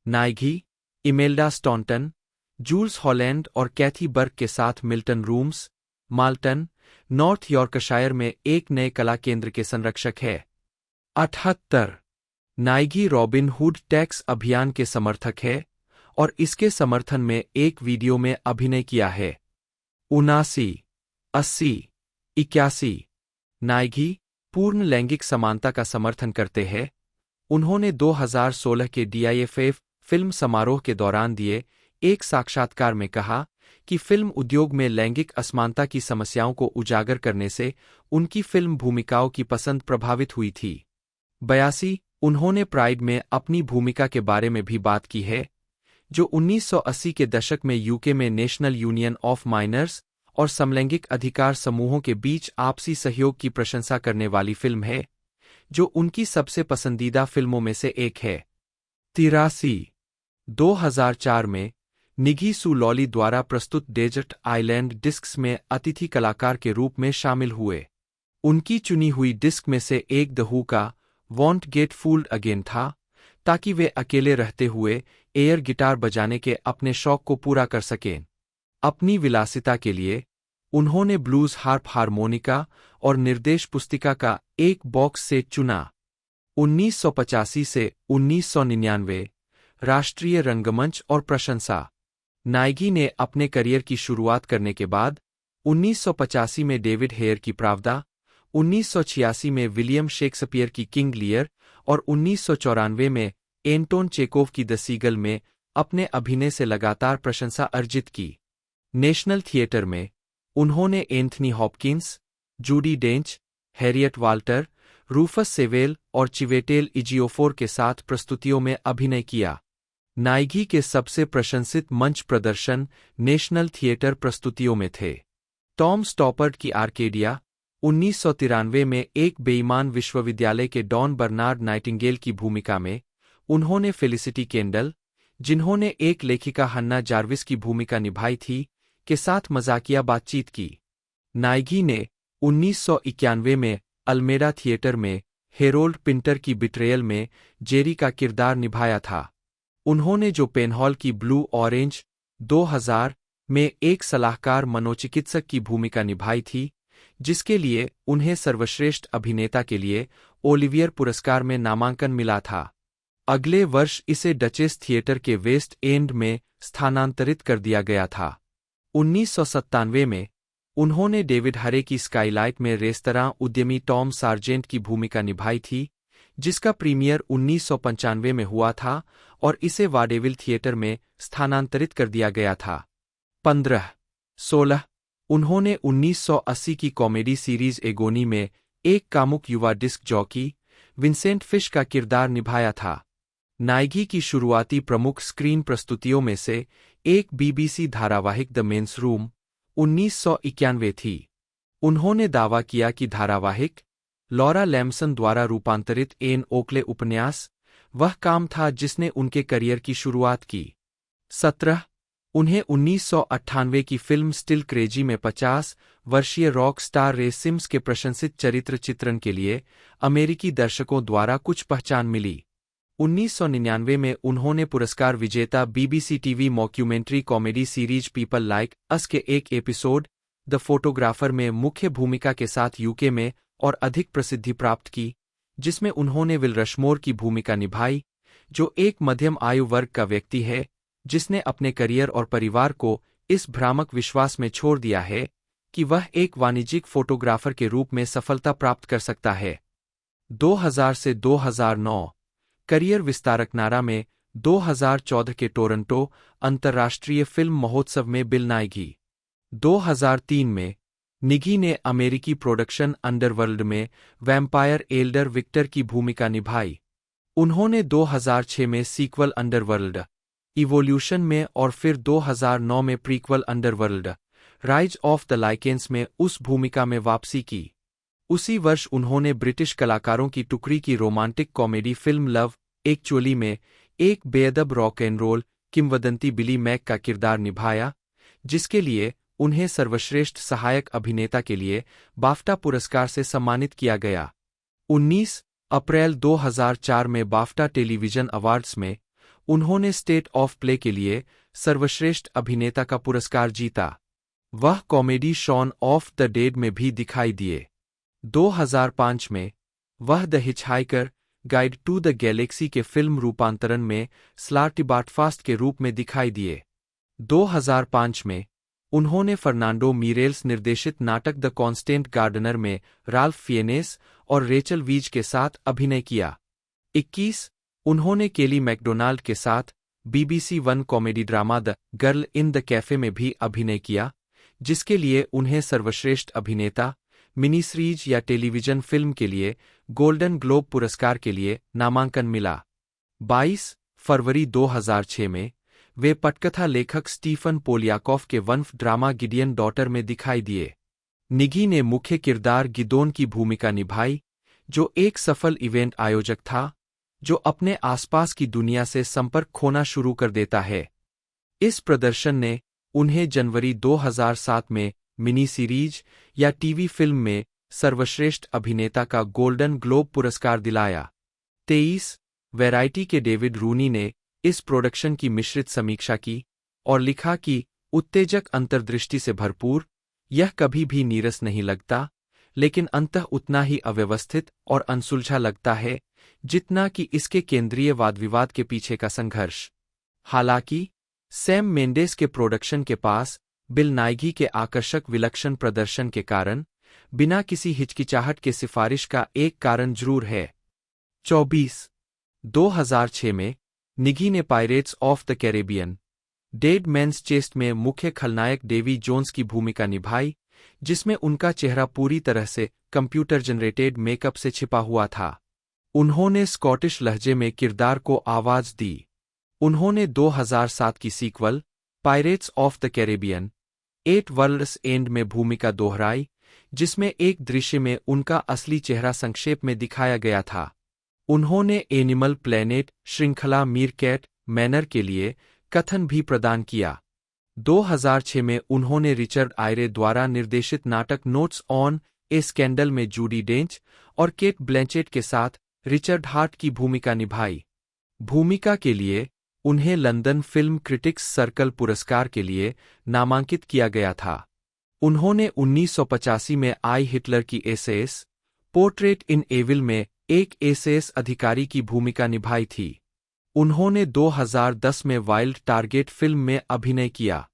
Nighy, Imelda Staunton, Jules Holland और कैथी बर्ग के साथ Milton Rooms, Malton, North Yorkshire में एक नए कला केंद्र के संरक्षक है। 78 नाइगी रॉबिन हुड टैक्स अभियान के समर्थक है और इसके समर्थन में एक वीडियो में अभिनय किया है। 79 80 81 नाइगी पूर्ण लैंगिक समानता का समर्थन करते हैं। उन्होंने 2016 के DIFF फिल्म समारोह के दौरान दिए एक साक्षात्कार में कहा कि फिल्म उद्योग में लैंगिक असमानता की समस्याओं को उजागर करने से उनकी फिल्म भूमिकाओं की पसंद प्रभावित हुई थी। 82 उन्होंने प्राइड में अपनी भूमिका के बारे में भी बात की है, जो 1980 के दशक में यूके में नेशनल यूनियन ऑफ माइनर्स और समलैंगिक अधिकार समूहों के बीच आपसी सहयोग की प्रशंसा करने वाली फिल्म है, जो उनकी सबसे पसंदीदा फिल्मों में से एक है। 83 2004 में निगी सू लॉली द्वारा प्रस्तुत डेजर्ट आइलैंड डिस्क्स में अतिथि कलाकार के रूप में शामिल हुए। उनकी चुनी हुई डिस्क में से एक द हू का वॉन्ट गेट फूल्ड अगेन था, ताकि वे अकेले रहते हुए एयर गिटार बजाने के अपने शौक को पूरा कर सकें। अपनी विलासिता के लिए उन्होंने ब्लूज हार्प हारमोनिका और निर्देश पुस्तिका का एक बॉक्स सेट चुना। 1985 से 1999 राष्ट्रीय रंगमंच और प्रशंसा। नाइगी ने अपने करियर की शुरुआत करने के बाद 1985 में डेविड हेयर की प्रावदा, 1986 में विलियम शेक्सपियर की किंग लियर और 1994 में एंटोन चेकोव की द सीगल में अपने अभिनय से लगातार प्रशंसा अर्जित की। नेशनल थिएटर में उन्होंने Anthony Hopkins, Judi Dench, Harriet Walter, Rufus Sewell और चिवेटेल इजियोफोर के साथ प्रस्तुतियों में अभिनय किया। नाइगी के सबसे प्रशंसित मंच प्रदर्शन नेशनल थिएटर प्रस्तुतियों में थे। टॉम स्टॉपर्ट की आर्केडिया, 1993 में एक बेईमान विश्वविद्यालय के डॉन बर्नार्ड नाइटिंगेल की भूमिका में उन्होंने फेलिसिटी केंडल, जिन्होंने एक लेखिका हन्ना जार्विस की भूमिका निभाई थी, के साथ मजाकिया बातचीत की। नाइगी ने 1991 में अल्मेडा थिएटर में हेरोल्ड पिंटर की बिट्रेयल में जेरी का किरदार निभाया था। उन्होंने जो पेनहॉल की ब्लू ऑरेंज 2000 में एक सलाहकार मनोचिकित्सक की भूमिका निभाई थी, जिसके लिए उन्हें सर्वश्रेष्ठ अभिनेता के लिए ओलिवियर पुरस्कार में नामांकन मिला था। अगले वर्ष इसे डचेस थिएटर के वेस्ट एंड में स्थानांतरित कर दिया गया था। 1997 में उन्होंने डेविड हरे की स्काईलाइट में रेस्तरां उद्यमी टॉम सार्जेंट की भूमिका निभाई थी, जिसका प्रीमियर 1995 में हुआ था और इसे वाडेविल थिएटर में स्थानांतरित कर दिया गया था। 15-16 उन्होंने 1980 की कॉमेडी सीरीज एगोनी में एक कामुक युवा डिस्क जॉकी विंसेंट फिश का किरदार निभाया था। नाइगी की शुरुआती प्रमुख स्क्रीन प्रस्तुतियों में से एक BBC धारावाहिक द मेंस रूम 1991 थी। उन्होंने दावा किया कि धारावाहिक, लॉरा लैम्सन द्वारा रूपांतरित एन ओक्ले उपन्यास, वह काम था जिसने उनके करियर की शुरुआत की। 17 उन्हें 1998 की फिल्म स्टिल क्रेजी में 50 वर्षीय रॉक स्टार रे सिम्स के प्रशंसित चरित्र चित्रण के लिए अमेरिकी दर्शकों द्वारा कुछ पहचान मिली। 1999 में उन्होंने पुरस्कार विजेता BBC TV mockumentary comedy series people like us के एक एपिसोड द फोटोग्राफर में मुख्य भूमिका के साथ यूके में और अधिक प्रसिद्धि प्राप्त की, जिसमें उन्होंने विल रशमोर की भूमिका निभाई, जो एक मध्यम आयु वर्ग का व्यक्ति है जिसने अपने करियर और परिवार को इस भ्रामक विश्वास में छोड़ दिया है कि वह एक वाणिज्यिक फोटोग्राफर के रूप में सफलता प्राप्त कर सकता है। 2000 से 2009 करियर विस्तारक नारा में 2014 के टोरंटो अंतर्राष्ट्रीय फिल्म महोत्सव में बिल नाइगी। 2003 में निगी ने अमेरिकी प्रोडक्शन अंडरवर्ल्ड में वैम्पायर एल्डर विक्टर की भूमिका निभाई। उन्होंने 2006 में सीक्वल अंडरवर्ल्ड इवोल्यूशन में और फिर 2009 में prequel underworld rise of the lichens में उस भूमिका में वापसी की। उसी वर्ष उन्होंने ब्रिटिश कलाकारों की टुकड़ी की romantic comedy film love actually में एक बेअदब रॉक एंड रोल किंवदंती बिली मैक का किरदार निभाया, जिसके लिए उन्हें सर्वश्रेष्ठ सहायक अभिनेता के लिए बाफ्टा पुरस्कार से सम्मानित किया गया। अप्रैल 2004 में बाफ्टा टेलीविजन अवार्ड्स में उन्होंने स्टेट ऑफ प्ले के लिए सर्वश्रेष्ठ अभिनेता का पुरस्कार जीता। वह comedy Shaun of the Dead में भी दिखाई दिए। 2005 में वह The hitchhiker guide to the Galaxy के फिल्म रूपांतरण में स्लार्टिबार्टफास्ट के रूप में दिखाई दिए। 2005 में उन्होंने फर्नांडो मीरेल्स निर्देशित नाटक द कांस्टेंट गार्डनर में राल्फ फिएनेस और रेचल वीज के साथ अभिनय किया। 21 उन्होंने केली मैकडोनाल्ड के साथ BBC one comedy drama the girl in the cafe में भी अभिनय किया, जिसके लिए उन्हें सर्वश्रेष्ठ अभिनेता, मिनी सीरीज या टेलीविजन फिल्म के लिए गोल्डन ग्लोब पुरस्कार के लिए नामांकन मिला। 22 फरवरी 2006 में वे पटकथा लेखक स्टीफन पोलियाकॉफ के वंफ ड्रामा गिडियन डॉटर में दिखाई दिए। निगी ने मुख्य किरदार गिदोन की भूमिका निभाई, जो एक सफल इवेंट आयोजक था जो अपने आसपास की दुनिया से संपर्क खोना शुरू कर देता है। इस प्रदर्शन ने उन्हें जनवरी 2007 में मिनी सीरीज या टीवी फिल्म में सर्वश्रेष्ठ अभिनेता का गोल्डन ग्लोब पुरस्कार दिलाया। 23 वैरायटी के डेविड रूनी ने इस प्रोडक्शन की मिश्रित समीक्षा की और लिखा कि उत्तेजक अंतर्दृष्टि से भरपूर, यह कभी भी नीरस नहीं लगता, लेकिन अंततः उतना ही अव्यवस्थित और अनसुलझा लगता है जितना कि इसके केंद्रीय वाद-विवाद के पीछे का संघर्ष। हालांकि सैम मेंडेस के प्रोडक्शन के पास बिल नाइगी के आकर्षक विलक्षण प्रदर्शन के कारण बिना किसी हिचकिचाहट के सिफारिश का एक कारण जरूर है। 24 2006 में निगी ने pirates of the Caribbean dead mains chest में मुख्य खलनायक डेवी जोन्स की भूमिका निभाई, जिसमें उनका चेहरा पूरी तरह से कंप्यूटर जनरेटेड मेकअप से छिपा हुआ था। उन्होंने स्कॉटिश लहजे में किरदार को आवाज दी। उन्होंने 2007 की sequel Pirates of the Caribbean 8 World's End में भूमिका दोहराई, जिसमें एक दृश्य में उनका असली चेहरा संक्षेप में दिखाया गया था। उन्होंने एनिमल प्लैनेट श्रृंखला मीरकैट मैनर के लिए कथन भी प्रदान किया। 2006 में उन्होंने रिचर्ड आयरे द्वारा निर्देशित नाटक नोट्स ऑन ए स्कैंडल में जूडी डेंच और केट ब्लैंचेट के साथ रिचर्ड हार्ट की भूमिका निभाई। भूमिका के लिए उन्हें लंदन फिल्म क्रिटिक्स सर्कल पुरस्कार के लिए नामांकित किया गया था। उन्होंने 1985 में आई हिटलर की एसएस पोर्ट्रेट इन एविल में एक एसएस अधिकारी की भूमिका निभाई थी। उन्होंने 2010 में वाइल्ड टारगेट फिल्म में अभिनय किया।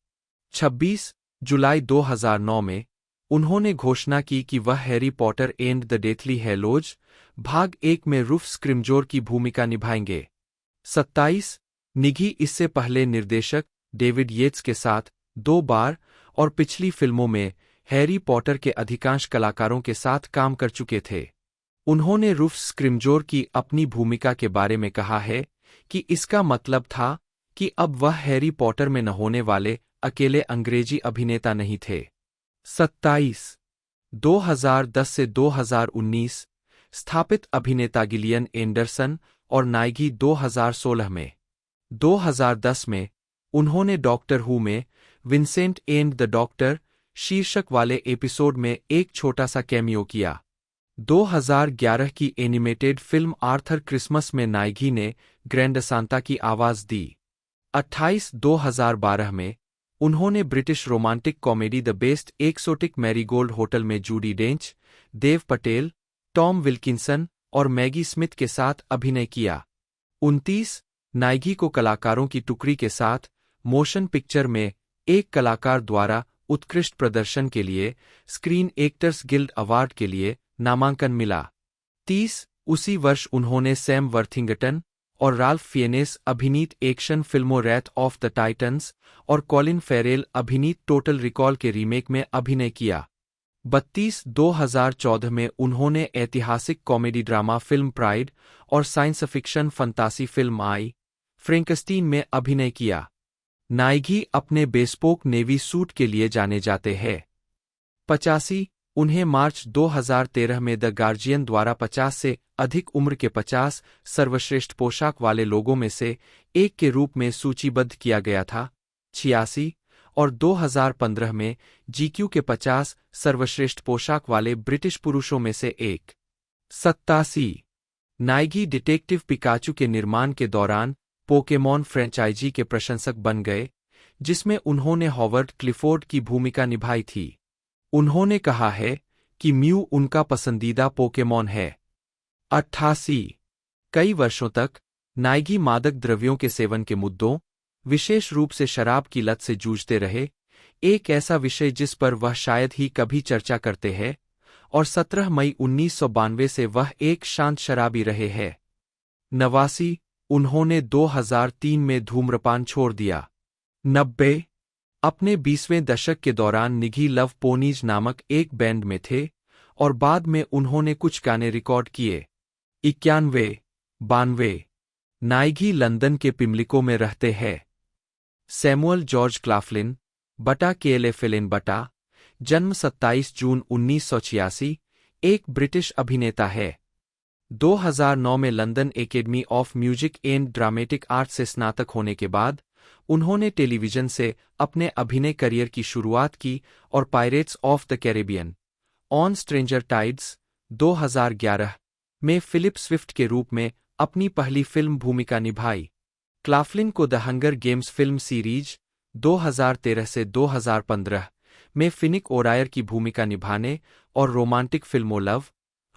26 जुलाई 2009 में उन्होंने घोषणा की कि वह Harry Potter and the deathly hallows भाग 1 में रूफ स्क्रिमजोर की भूमिका निभाएंगे। 27 निगी इससे पहले निर्देशक डेविड येट्स के साथ 2 बार और पिछली फिल्मों में हैरी पॉटर के अधिकांश कलाकारों के साथ काम कर चुके थे। उन्होंने रूफ स्क्रिमजोर की अपनी भूमिका के बारे में कहा है कि इसका मतलब था कि अब वह हैरी पॉटर में न होने वाले अकेले अंग्रेजी अभिनेता नहीं थे। 27 2010 से 2019 स्थापित अभिनेता गिलियन एंडरसन और नाइगी 2016 में। 2010 में उन्होंने डॉक्टर हू में विंसेंट एंड द डॉक्टर शीर्षक वाले एपिसोड में एक छोटा सा कैमियो किया। 2011 की एनिमेटेड फिल्म आर्थर क्रिसमस में नाइगी ने ग्रैंडसांता की आवाज दी। 28 2012 में उन्होंने British romantic comedy the best exotic marigold hotel में Judy डेंच, Dev Patel, Tom Wilkinson और मैगी स्मिथ के साथ अभिनय किया। 29 नाइगी को कलाकारों की टुकड़ी के साथ मोशन पिक्चर में एक कलाकार द्वारा उत्कृष्ट प्रदर्शन के लिए स्क्रीन एक्टर्स गिल्ड अवार्ड के लिए नामांकन मिला। 30 उसी वर्ष उन्होंने सैम वर्थिंगटन और राल्फ फिएनेस अभिनीत एक्शन फिल्मों रैथ ऑफ द टाइटन्स और कॉलिन फेरेल अभिनीत टोटल रिकॉल के रीमेक में अभिनय किया। 32 2014 में उन्होंने ऐतिहासिक कॉमेडी ड्रामा फिल्म प्राइड और साइंस फिक्शन फंतासी फिल्म आई फ्रैंकेस्टीन में अभिनय किया। नाइगी अपने बेस्पोक नेवी सूट के लिए जाने जाते हैं। 85 उन्हें मार्च 2013 में द गार्जियन द्वारा 50 से अधिक उम्र के 50 सर्वश्रेष्ठ पोशाक वाले लोगों में से एक के रूप में सूचीबद्ध किया गया था। 86 और 2015 में जीक्यू के 50 सर्वश्रेष्ठ पोशाक वाले ब्रिटिश पुरुषों में से एक। 87 नाइगी डिटेक्टिव पिकाचू के निर्माण के दौरान पोकेमॉन फ्रेंचाइजी के प्रशंसक बन गए, जिसमें उन्होंने हॉवर्ड क्लिफोर्ड की भूमिका निभाई थी। उन्होंने कहा है कि म्यू उनका पसंदीदा पोकेमॉन है। 88 कई वर्षों तक नाइगी मादक द्रव्यों के सेवन के मुद्दों, विशेष रूप से शराब की लत से जूझते रहे, एक ऐसा विषय जिस पर वह शायद ही कभी चर्चा करते हैं, और 17 मई 1992 से वह एक शांत शराबी रहे हैं। 89 उन्होंने 2003 में धूम्रपान छोड़ दिया। 90 अपने 20वें दशक के दौरान निगी लव पोनीज नामक एक बैंड में थे और बाद में उन्होंने कुछ गाने रिकॉर्ड किए। 91 92 नाइगी लंदन के पिमलिको में रहते हैं। सैमुअल जॉर्ज क्लाफलिन बटा केले फिलिन बटा, जन्म 27 जून 1986, एक ब्रिटिश अभिनेता है। 2009 में London academy of music and dramatic art से स्नातक होने के बाद उन्होंने टेलीविजन से अपने अभिनय करियर की शुरुआत की और pirates of the Caribbean on stranger tides 2011 में फिलिप स्विफ्ट के रूप में अपनी पहली फिल्म भूमिका निभाई। क्लाफलिन को the hunger games film series 2013 से 2015 में फिनिक ओरायर की भूमिका निभाने और रोमांटिक फिल्मों लव,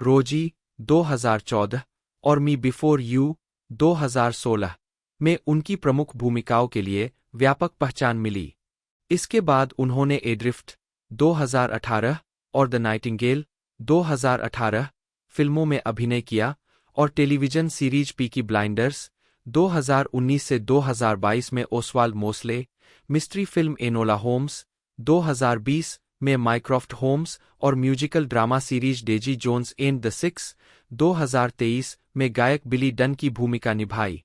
रोजी 2014 और मी बिफोर यू 2016 में उनकी प्रमुख भूमिकाओं के लिए व्यापक पहचान मिली। इसके बाद उन्होंने एड्रिफ्ट 2018 और द नाइटिंगेल 2018 फिल्मों में अभिनय किया और टेलीविजन सीरीज पीकी ब्लाइंडर्स 2019 से 2022 में Oswald Mosley, mystery film Enola Holmes 2020 में माइक्रॉफ्ट होम्स और musical drama series Daisy Jones and the Six 2023 में गायक बिली डन की भूमिका निभाई।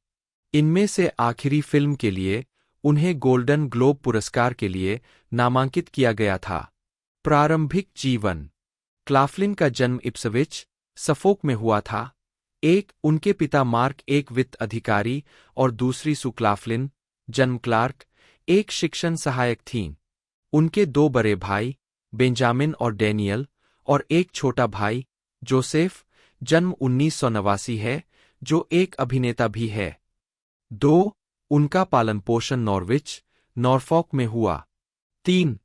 इनमें से आखिरी फिल्म के लिए उन्हें गोल्डन ग्लोब पुरस्कार के लिए नामांकित किया गया था। प्रारंभिक जीवन। क्लाफलिन का जन्म इप्सविच, सफोक में हुआ था। उनके पिता मार्क एक वित्त अधिकारी और दूसरी सु क्लाफलिन, जन्म क्लार्क, एक शिक्षण सहायक थीं। उनके 2 बड़े भाई, बेंजामिन और डैनियल, और एक छोटा भाई, जोसेफ, जन्म 1989 है, जो एक अभिनेता भी है। 2 उनका पालन पोषण नॉर्विच, नॉरफॉक में हुआ। 3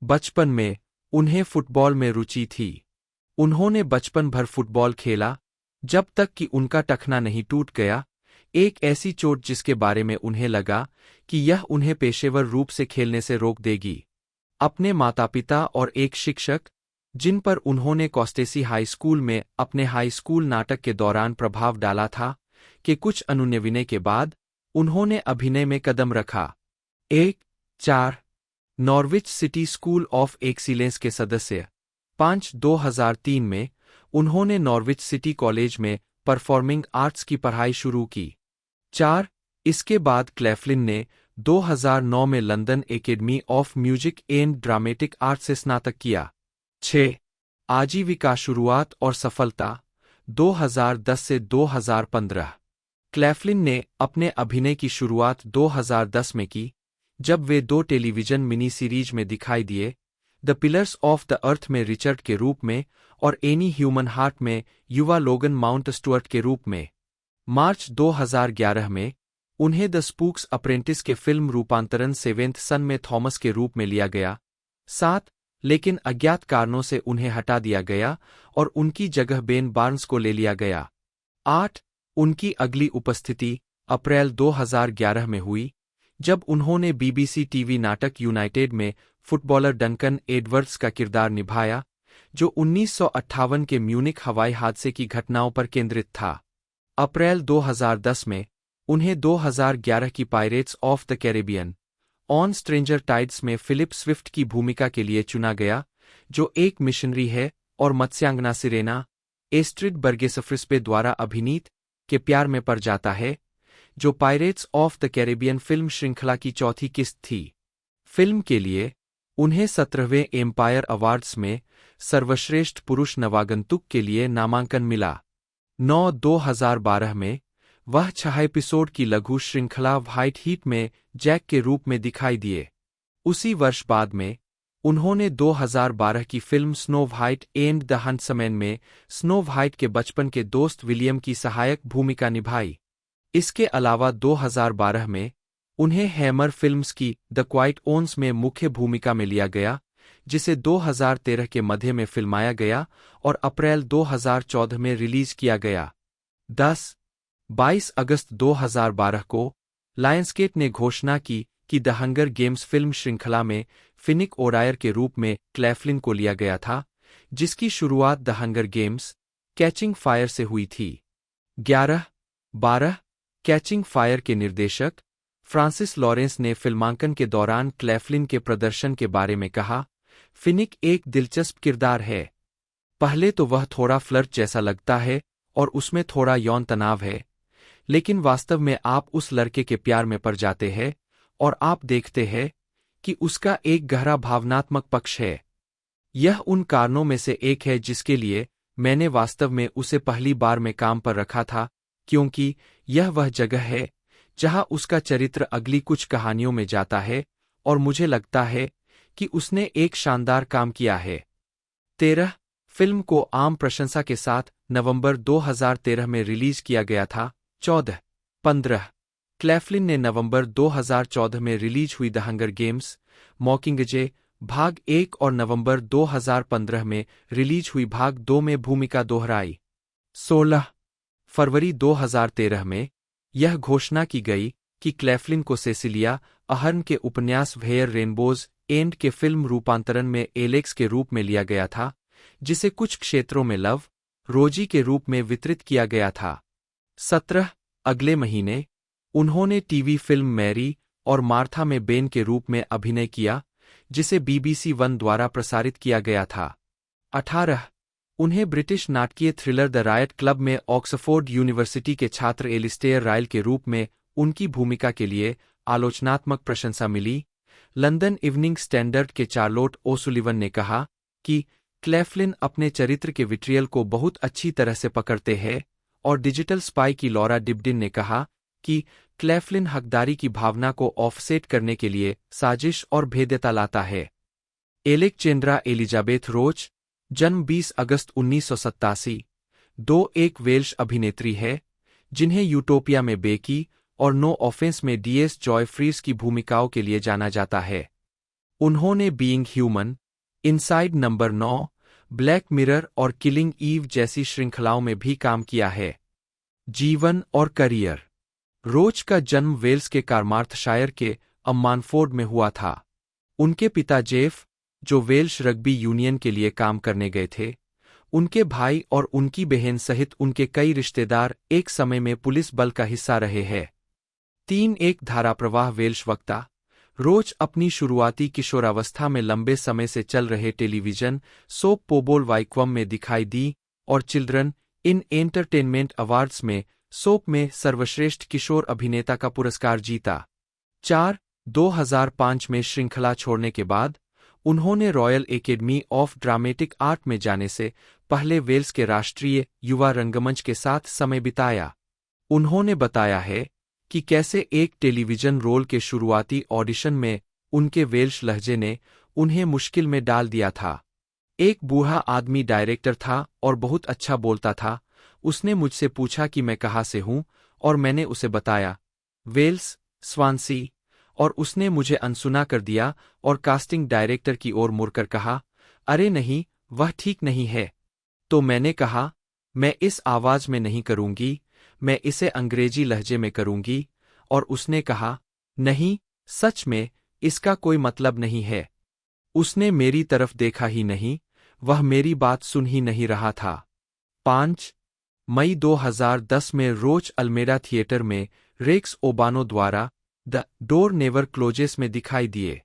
बचपन में उन्हें फुटबॉल में रुचि थी। उन्होंने बचपन भर फुटबॉल खेला जब तक कि उनका टखना नहीं टूट गया, एक ऐसी चोट जिसके बारे में उन्हें लगा कि यह उन्हें पेशेवर रूप से खेलने से रोक देगी। अपने माता-पिता और एक शिक्षक, जिन पर उन्होंने कॉस्टेसी हाई स्कूल में अपने हाई स्कूल नाटक के दौरान प्रभाव डाला था, के कुछ अनुनय के बाद उन्होंने अभिनय में कदम रखा। 4 Norwich city school of excellence के सदस्य। 5 2003 में उन्होंने नॉर्विच सिटी कॉलेज में परफॉर्मिंग आर्ट्स की पढ़ाई शुरू की। 4 इसके बाद क्लैफलिन ने 2009 में London academy of music and dramatic art से स्नातक किया। 6 आजीविका शुरुआत और सफलता 2010 से 2015। क्लैफलिन ने अपने अभिनय की शुरुआत 2010 में की, जब वे 2 टेलीविजन मिनी सीरीज में दिखाई दिए, the pillars of the earth में रिचर्ड के रूप में और एनी ह्यूमन हार्ट में युवा लोगन माउंट स्टुअर्ट के रूप में। मार्च 2011 में उन्हें द स्पूक्स अप्रेंटिस के फिल्म रूपांतरण सेवेंथ सन में थॉमस के रूप में लिया गया। 7 लेकिन अज्ञात कारणों से उन्हें हटा दिया गया और उनकी जगह बेन बार्न्स को ले लिया गया। 8 उनकी अगली उपस्थिति अप्रैल 2011 में हुई, जब उन्होंने बीबीसी टीवी नाटक यूनाइटेड में फुटबॉलर डंकन एडवर्ड्स का किरदार निभाया, जो 1958 के म्यूनिख हवाई हादसे की घटनाओं पर केंद्रित था। अप्रैल 2010 में उन्हें 2011 की pirates of the Caribbean on stranger tides में फिलिप स्विफ्ट की भूमिका के लिए चुना गया, जो एक मिशनरी है और मत्स्यांगना सिरेना, एस्ट्रिड बर्गेसफ्रिस्पे द्वारा अभिनीत के प्यार में पड़ जाता है, जो pirates of the Caribbean film श्रृंखला की चौथी किस्त थी। फिल्म के लिए उन्हें 17वें एम्पायर अवार्ड्स में सर्वश्रेष्ठ पुरुष नवागंतुक के लिए नामांकन मिला। 9 2012 में वह 6 एपिसोड की लघु श्रृंखला व्हाइट हीट में जैक के रूप में दिखाई दिए। उसी वर्ष बाद में उन्होंने 2012 की film snow white and the huntsman में स्नो व्हाइट के बचपन के दोस्त विलियम की सहायक भूमिका निभाई। इसके अलावा 2012 में उन्हें हैमर फिल्म्स की द क्वाइट ओन्स में मुख्य भूमिका में लिया गया, जिसे 2013 के मध्य में फिल्माया गया और अप्रैल 2014 में रिलीज किया गया। 22 अगस्त 2012 को लायंसगेट ने घोषणा की कि द हंगर गेम्स फिल्म श्रृंखला में फिनिक ओरायर के रूप में क्लेफ्लिन को लिया गया था, जिसकी शुरुआत the hunger games catching fire से हुई थी। 11 कैचिंग फायर के निर्देशक फ्रांसिस लॉरेंस ने फिल्मांकन के दौरान क्लेफ्लिन के प्रदर्शन के बारे में कहा, फिनिक एक दिलचस्प किरदार है। पहले तो वह थोड़ा फ्लर्ट जैसा लगता है और उसमें थोड़ा यौन तनाव है, लेकिन वास्तव में आप उस लड़के के प्यार में पड़ जाते हैं और आप देखते हैं कि उसका एक गहरा भावनात्मक पक्ष है। यह उन कारणों में से एक है जिसके लिए मैंने वास्तव में उसे पहली बार में काम पर रखा था, क्योंकि यह वह जगह है जहां उसका चरित्र अगली कुछ कहानियों में जाता है और मुझे लगता है कि उसने एक शानदार काम किया है। 13 फिल्म को आम प्रशंसा के साथ नवंबर 2013 में रिलीज किया गया था। 15 क्लेफ्लिन ने नवंबर 2014 में रिलीज हुई द हंगर गेम्स मॉकिंगजे भाग 1 और नवंबर 2015 में रिलीज हुई भाग 2 में भूमिका दोहराई। 16 फरवरी 2013 में यह घोषणा की गई कि क्लेफ्लिन को सेसिलिया अहर्न के उपन्यास व्हेयर रेनबोज एंड के फिल्म रूपांतरण में एलेक्स के रूप में लिया गया था, जिसे कुछ क्षेत्रों में लव रोजी के रूप में वितरित किया गया था। 17 अगले महीने उन्होंने टीवी फिल्म मैरी और मार्था में बेन के रूप में अभिनय किया, जिसे BBC वन द्वारा प्रसारित किया गया था। 18 उन्हें ब्रिटिश नाटकीय थ्रिलर द रायट क्लब में ऑक्सफोर्ड यूनिवर्सिटी के छात्र एलिस्टेयर रायल के रूप में उनकी भूमिका के लिए आलोचनात्मक प्रशंसा मिली। लंदन इवनिंग स्टैंडर्ड के चार्लोट ओसुलिवन ने कहा कि क्लेफ्लिन अपने चरित्र के विट्रियल को बहुत अच्छी तरह से पकड़ते हैं, और डिजिटल स्पाई की लॉरा डिब्डिन ने कहा कि क्लेफ्लिन हकदारी की भावना को ऑफसेट करने के लिए साजिश और भेद्यता लाता है। एलेक्जेंड्रा एलिजाबेथ रोच, जन्म 20 अगस्त 1987, एक वेल्श अभिनेत्री है जिन्हें यूटोपिया में बेकी और नो ऑफेंस में DS जॉयफ्रीज की भूमिकाओं के लिए जाना जाता है। उन्होंने being human, inside number 9, black mirror और किलिंग ईव जैसी श्रृंखलाओं में भी काम किया है। जीवन और करियर। रोच का जन्म वेल्स के कार्मार्थशायर के अम्मानफोर्ड में हुआ था। उनके पिता जेफ, जो वेल्श रग्बी यूनियन के लिए काम करने गए थे, उनके भाई और उनकी बहन सहित उनके कई रिश्तेदार एक समय में पुलिस बल का हिस्सा रहे हैं। 3 एक धाराप्रवाह वेल्श वक्ता। रोच अपनी शुरुआती किशोरावस्था में लंबे समय से चल रहे टेलीविजन सोप पोबोल वाइक्वम में दिखाई दी और चिल्ड्रन इन एंटरटेनमेंट अवार्ड्स में सोप में सर्वश्रेष्ठ किशोर अभिनेता का पुरस्कार जीता। 2005 में श्रृंखला छोड़ने के बाद उन्होंने royal academy of dramatic art में जाने से पहले वेल्स के राष्ट्रीय युवा रंगमंच के साथ समय बिताया। उन्होंने बताया है कि कैसे एक टेलीविजन रोल के शुरुआती ऑडिशन में उनके वेल्श लहजे ने उन्हें मुश्किल में डाल दिया था। एक बूढ़ा आदमी डायरेक्टर था और बहुत अच्छा बोलता था। उसने मुझसे पूछा कि मैं कहाँ से हूँ और मैंने उसे बताया, वेल्स, स्वांसी, और उसने मुझे अनसुना कर दिया और कास्टिंग डायरेक्टर की ओर मुड़कर कहा, अरे नहीं, वह ठीक नहीं है। तो मैंने कहा, मैं इस आवाज में नहीं करूंगी, मैं इसे अंग्रेजी लहजे में करूंगी, और उसने कहा, नहीं, सच में, इसका कोई मतलब नहीं है। उसने मेरी तरफ देखा ही नहीं, वह मेरी बात सुन ही नहीं रहा था। 5 मई 2010 में रोच अल्मेडा थिएटर में रेक्स ओबानो द्वारा द डोर नेवर क्लोजेस में दिखाई दिए।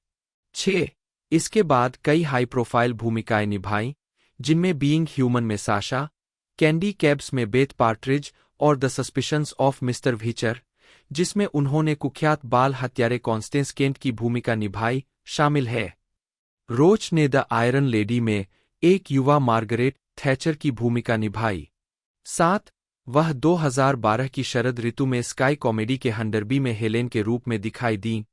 6 इसके बाद कई हाई प्रोफाइल भूमिकाएं निभाईं, जिनमें बीइंग ह्यूमन में साशा, कैंडी कैब्स में बेथ पार्ट्रिज और द सस्पिशंस ऑफ मिस्टर व्हीचर, जिसमें उन्होंने कुख्यात बाल हत्यारे कॉन्स्टेंस केंट की भूमिका निभाई, शामिल है। रोच ने द आयरन लेडी में एक युवा मार्गरेट थैचर की भूमिका निभाई। 7 वह 2012 की शरद ऋतु में स्काई कॉमेडी के हंडरबी में हेलेन के रूप में दिखाई दी।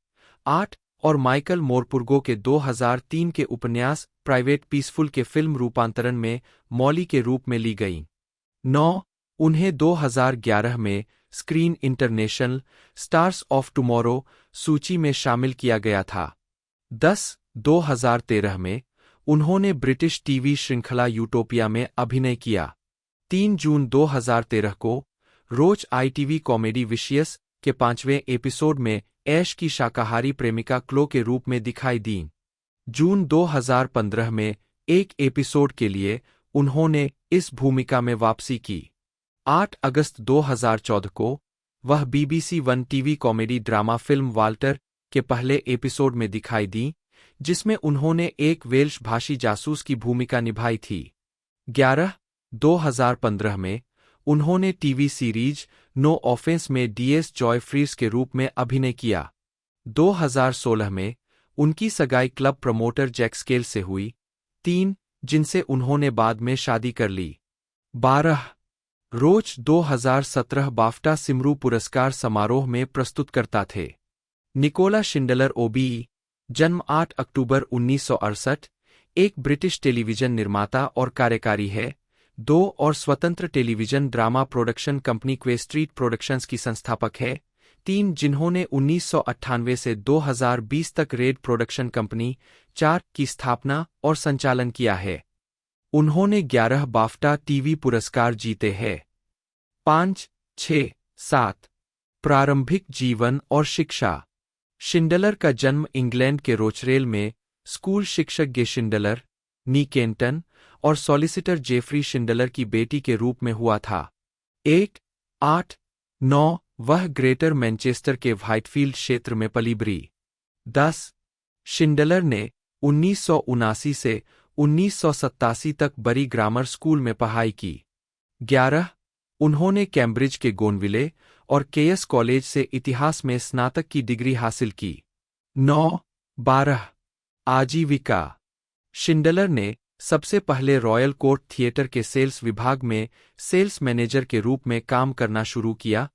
8 और माइकल मोरपुर्गो के 2003 के उपन्यास प्राइवेट पीसफुल के फिल्म रूपांतरण में मॉली के रूप में ली गईं। 9. उन्हें 2011 में screen international stars of tomorrow सूची में शामिल किया गया था। 10. 2013 में उन्होंने ब्रिटिश टीवी श्रृंखला यूटोपिया में अभिनय किया। 3 जून 2013 को रोज आईटीवी कॉमेडी विशियस के 5वें एपिसोड में ऐश की शाकाहारी प्रेमिका क्लो के रूप में दिखाई दीं। जून 2015 में एक एपिसोड के लिए उन्होंने इस भूमिका में वापसी की। 8 अगस्त 2014 को वह BBC one TV comedy drama film Walter के पहले एपिसोड में दिखाई दीं, जिसमें उन्होंने एक वेल्श भाषी जासूस की भूमिका निभाई थी। 11. 2015 में उन्होंने टीवी सीरीज नो ऑफेंस में DS जॉय फ्रीज के रूप में अभिनय किया। 2016 में उनकी सगाई क्लब प्रमोटर जैक स्केल से हुई। 3. जिनसे उन्होंने बाद में शादी कर ली। 12. रोज 2017 बाफ्टा सिमरू पुरस्कार समारोह में प्रस्तुतकर्ता थे। निकोला शिंडलर OBE, जन्म 8 अक्टूबर 1968, एक ब्रिटिश टेलीविजन निर्माता और कार्यकारी है। 2 और स्वतंत्र टेलीविजन ड्रामा प्रोडक्शन कंपनी क्वे स्ट्रीट प्रोडक्शंस की संस्थापक है। 3 जिन्होंने 1998 से 2020 तक रेड प्रोडक्शन कंपनी 4 की स्थापना और संचालन किया है। उन्होंने 11 बाफ्टा टीवी पुरस्कार जीते हैं। 5, 6, 7 प्रारंभिक जीवन और शिक्षा। शिंडलर का जन्म इंग्लैंड के रोचरेल में स्कूल शिक्षक गे शिंडलर, नी केंटन और सॉलिसिटर जेफरी शिंडलर की बेटी के रूप में हुआ था। 1, 8, 9 वह ग्रेटर मैनचेस्टर के व्हाइटफील्ड क्षेत्र में पली बड़ी। 10. शिंडलर ने 1979 से 1987 तक बरी ग्रामर स्कूल में पढ़ाई की। 11. उन्होंने कैम्ब्रिज के गोनविले और केएस कॉलेज से इतिहास में स्नातक की डिग्री हासिल की। 9. 12 आजीविका। शिंडलर ने सबसे पहले रॉयल कोर्ट थिएटर के सेल्स विभाग में सेल्स मैनेजर के रूप में काम करना शुरू किया,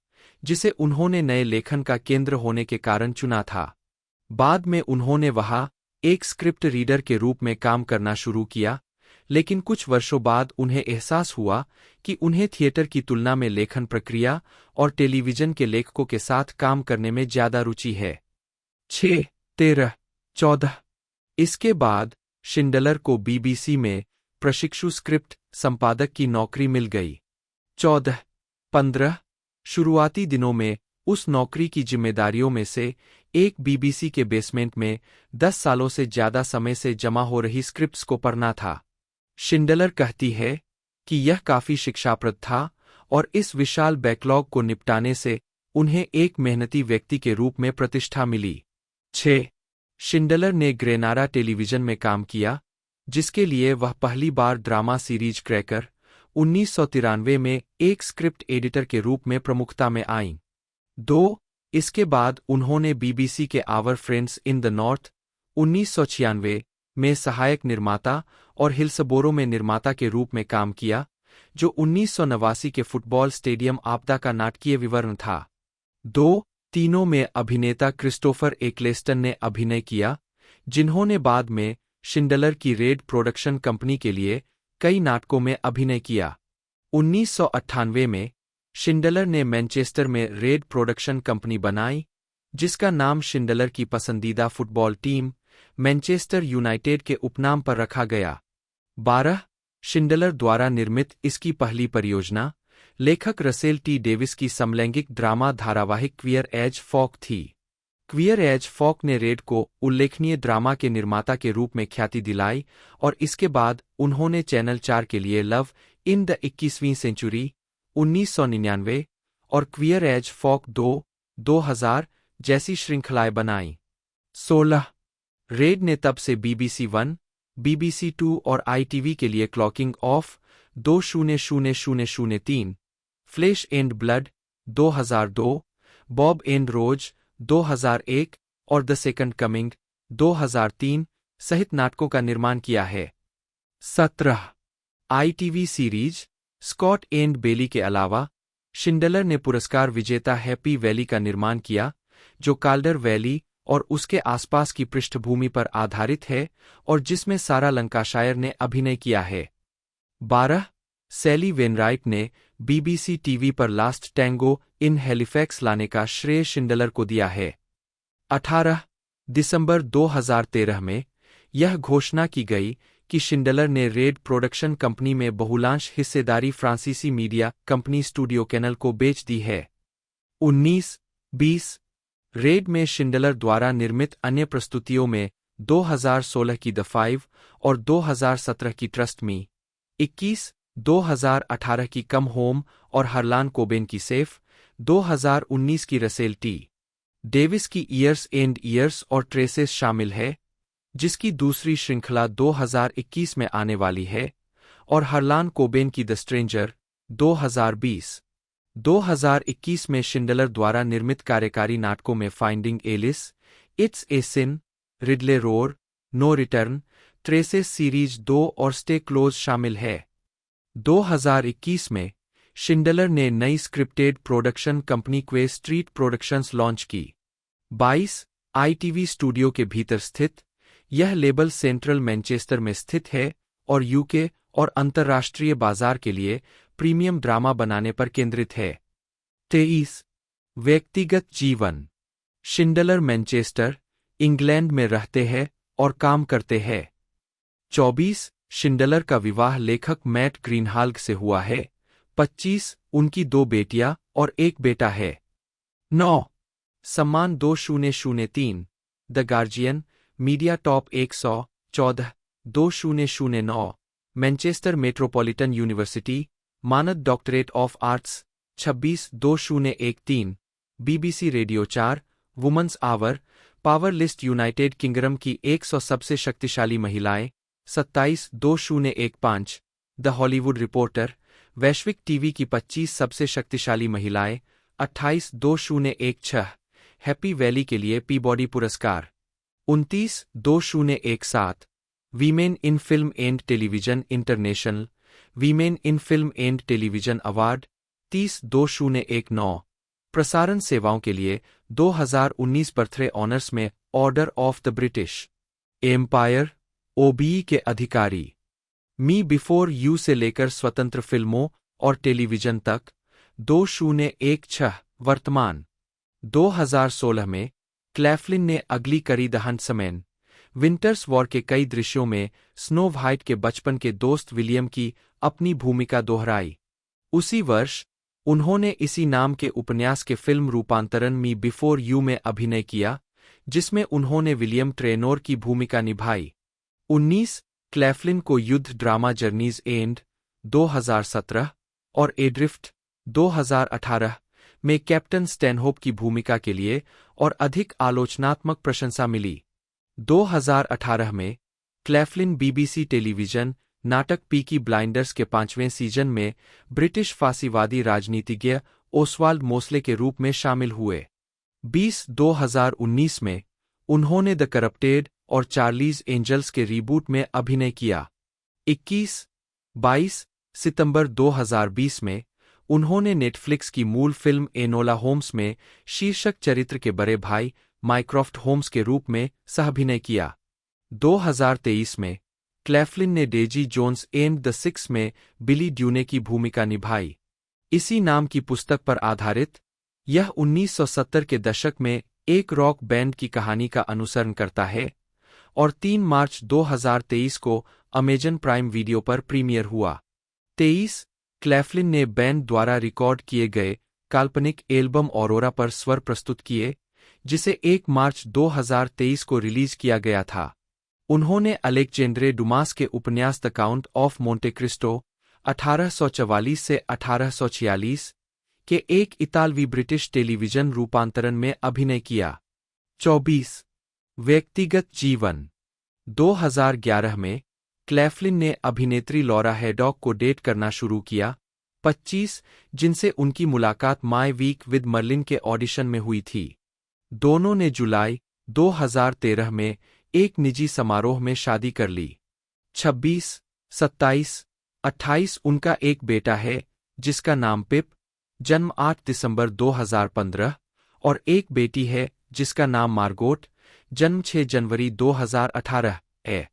जिसे उन्होंने नए लेखन का केंद्र होने के कारण चुना था। बाद में उन्होंने वहां एक स्क्रिप्ट रीडर के रूप में काम करना शुरू किया, लेकिन कुछ वर्षों बाद उन्हें एहसास हुआ कि उन्हें थिएटर की तुलना में लेखन प्रक्रिया और टेलीविजन के लेखकों के साथ काम करने में ज्यादा रुचि है। 6, 13, 14 इसके बाद शिंडलर को BBC में प्रशिक्षु स्क्रिप्ट संपादक की नौकरी मिल गई। 14, 15 शुरुआती दिनों में उस नौकरी की जिम्मेदारियों में से एक BBC के बेसमेंट में 10 सालों से ज्यादा समय से जमा हो रही स्क्रिप्ट्स को पढ़ना था। शिंडलर कहती है कि यह काफी शिक्षाप्रद था और इस विशाल बैकलॉग को निपटाने से उन्हें एक मेहनती व्यक्ति के रूप में प्रतिष्ठा मिली। 6. शिंडलर ने ग्रेनारा टेलीविजन में काम किया, जिसके लिए वह पहली बार ड्रामा सीरीज क्रैकर 1993 में एक स्क्रिप्ट एडिटर के रूप में प्रमुखता में आईं। 2. इसके बाद उन्होंने BBC के Our Friends in the North 1996 में सहायक निर्माता और हिल्सबोरो में निर्माता के रूप में काम किया, जो 1989 के फुटबॉल स्टेडियम आपदा का नाटकीय विवरण था। 2 तीनों में अभिनेता क्रिस्टोफर एक्लेस्टन ने अभिनय किया, जिन्होंने बाद में शिंडलर की रेड प्रोडक्शन कंपनी के लिए कई नाटकों में अभिनय किया। 1998 में शिंडलर ने मैनचेस्टर में रेड प्रोडक्शन कंपनी बनाई, जिसका नाम शिंडलर की पसंदीदा फुटबॉल टीम मैनचेस्टर यूनाइटेड के उपनाम पर रखा गया। 12 शिंडलर द्वारा निर्मित इसकी पहली परियोजना लेखक रसेल टी डेविस की समलैंगिक ड्रामा धारावाहिक क्वियर एज फॉक थी। क्वियर एज फॉक ने रेड को उल्लेखनीय ड्रामा के निर्माता के रूप में ख्याति दिलाई और इसके बाद उन्होंने चैनल 4 के लिए लव इन द 21वीं सेंचुरी 1999 और क्वियर एज फॉक 2000 जैसी श्रृंखलाएं बनाईं। 16 रेड ने तब से BBC 1, BBC 2 और ITV के लिए clocking off 20003, flesh and blood 2002, Bob and Rose 2001 और द सेकंड कमिंग 2003 सहित नाटकों का निर्माण किया है। 17 ITV सीरीज स्कॉट एंड बेली के अलावा शिंडलर ने पुरस्कार विजेता हैप्पी वैली का निर्माण किया, जो काल्डर वैली और उसके आसपास की पृष्ठभूमि पर आधारित है और जिसमें सारा लंकाशायर ने अभिनय किया है। 12. सैली वेनराइट ने बीबीसी टीवी पर लास्ट टैंगो इन हैलिफैक्स लाने का श्रेय शिंडलर को दिया है। 18 दिसंबर 2013 में यह घोषणा की गई कि शिंडलर ने रेड प्रोडक्शन कंपनी में बहुलांश हिस्सेदारी फ्रांसीसी मीडिया कंपनी स्टूडियो कैनल को बेच दी है। 19-20 रेड में शिंडलर द्वारा निर्मित अन्य प्रस्तुतियों में 2016 की द 5 और 2017 की ट्रस्ट मी, 21 2018 की कम होम और हरलान कोबेन की सेफ, 2019 की रसेल टी डेविस की ईयर्स एंड ईयर्स और ट्रेसेस शामिल है, जिसकी दूसरी श्रृंखला 2021 में आने वाली है, और हरलान कोबेन की द स्ट्रेंजर 2020। 2021 में शिंडलर द्वारा निर्मित कार्यकारी नाटकों में Finding Alice, It's a Sin, Ridley Road, No Return, Traces series 2 और स्टे क्लोज शामिल है। 2021 में शिंडलर ने नई स्क्रिप्टेड प्रोडक्शन कंपनी क्वे स्ट्रीट प्रोडक्शंस लॉन्च की। 22 आईटीवी स्टूडियो के भीतर स्थित, यह लेबल सेंट्रल मैनचेस्टर में स्थित है और यूके और अंतर्राष्ट्रीय बाजार के लिए प्रीमियम ड्रामा बनाने पर केंद्रित है। 23 व्यक्तिगत जीवन शिंडलर मैनचेस्टर, इंग्लैंड में रहते हैं और काम करते हैं। 24 शिंडलर का विवाह लेखक मैट ग्रीनहाल्ग से हुआ है। 25 उनकी 2 बेटियां और 1 बेटा है। 9 सम्मान 2003 the Guardian media top 114 2009 Manchester Metropolitan University मानद doctorate of arts 26 2013 BBC radio 4 women's hour power list United Kingdom की 100 सबसे शक्तिशाली महिलाएं 27 2015 द हॉलीवुड रिपोर्टर वैश्विक टीवी की 25 सबसे शक्तिशाली महिलाएं 28 2016 हैप्पी वैली के लिए पीबॉडी पुरस्कार 29 2017 women in film and television international women in film and television award 30 2019 प्रसारण सेवाओं के लिए 2019 बर्थडे ऑनर्स में order of the British Empire OBE के अधिकारी। मी बिफोर यू से लेकर स्वतंत्र फिल्मों और टेलीविजन तक 2016 वर्तमान। 2016 में क्लैफ्लिन ने अगली करी द हंट्समैन विंटर्स वॉर के कई दृश्यों में स्नो व्हाइट के बचपन के दोस्त विलियम की अपनी भूमिका दोहराई। उसी वर्ष उन्होंने इसी नाम के उपन्यास के फिल्म रूपांतरण मी बिफोर यू में अभिनय किया, जिसमें उन्होंने विलियम ट्रेनोर की भूमिका निभाई। 19 क्लैफ्लिन को युद्ध ड्रामा जर्नीज एंड 2017 और एड्रिफ्ट 2018 में कैप्टन स्टैनहोप की भूमिका के लिए और अधिक आलोचनात्मक प्रशंसा मिली। 2018 में क्लैफ्लिन बीबीसी टेलीविजन नाटक पीकी ब्लाइंडर्स के 5वें सीजन में ब्रिटिश फांसीवादी राजनीतिज्ञ ओसवाल्ड मोस्ले के रूप में शामिल हुए। 2019 में उन्होंने द करप्टेड और चार्लीज एंजल्स के रीबूट में अभिनय किया। 21-22 सितंबर 2020 में उन्होंने नेटफ्लिक्स की मूल फिल्म एनोला होम्स में शीर्षक चरित्र के बड़े भाई माइक्रॉफ्ट होम्स के रूप में सहअभिनय किया। 2023 में क्लैफ्लिन ने Daisy Jones and the Six में बिली ड्यूने की भूमिका निभाई। इसी नाम की पुस्तक पर आधारित, यह 1970 के दशक में एक रॉक बैंड की कहानी का अनुसरण करता है और 3 मार्च 2023 को अमेजन प्राइम वीडियो पर प्रीमियर हुआ। 23 क्लैफ्लिन ने बैंड द्वारा रिकॉर्ड किए गए काल्पनिक एल्बम ऑरोरा पर स्वर प्रस्तुत किए, जिसे 1 मार्च 2023 को रिलीज किया गया था। उन्होंने अलेक्जेंड्रे डुमास के उपन्यास the count of Monte Cristo 1844 से 1846 के एक इतालवी ब्रिटिश टेलीविजन रूपांतरण में अभिनय किया। 24 व्यक्तिगत जीवन 2011 में क्लैफ्लिन ने अभिनेत्री लॉरा हैडॉक को डेट करना शुरू किया। 25 जिनसे उनकी मुलाकात माय वीक विद मर्लिन के ऑडिशन में हुई थी। दोनों ने जुलाई 2013 में एक निजी समारोह में शादी कर ली। 26, 27, 28 उनका एक बेटा है जिसका नाम पिप, जन्म 8 दिसंबर 2015, और एक बेटी है जिसका नाम मार्गोट, जन्म 6 जनवरी 2018 है।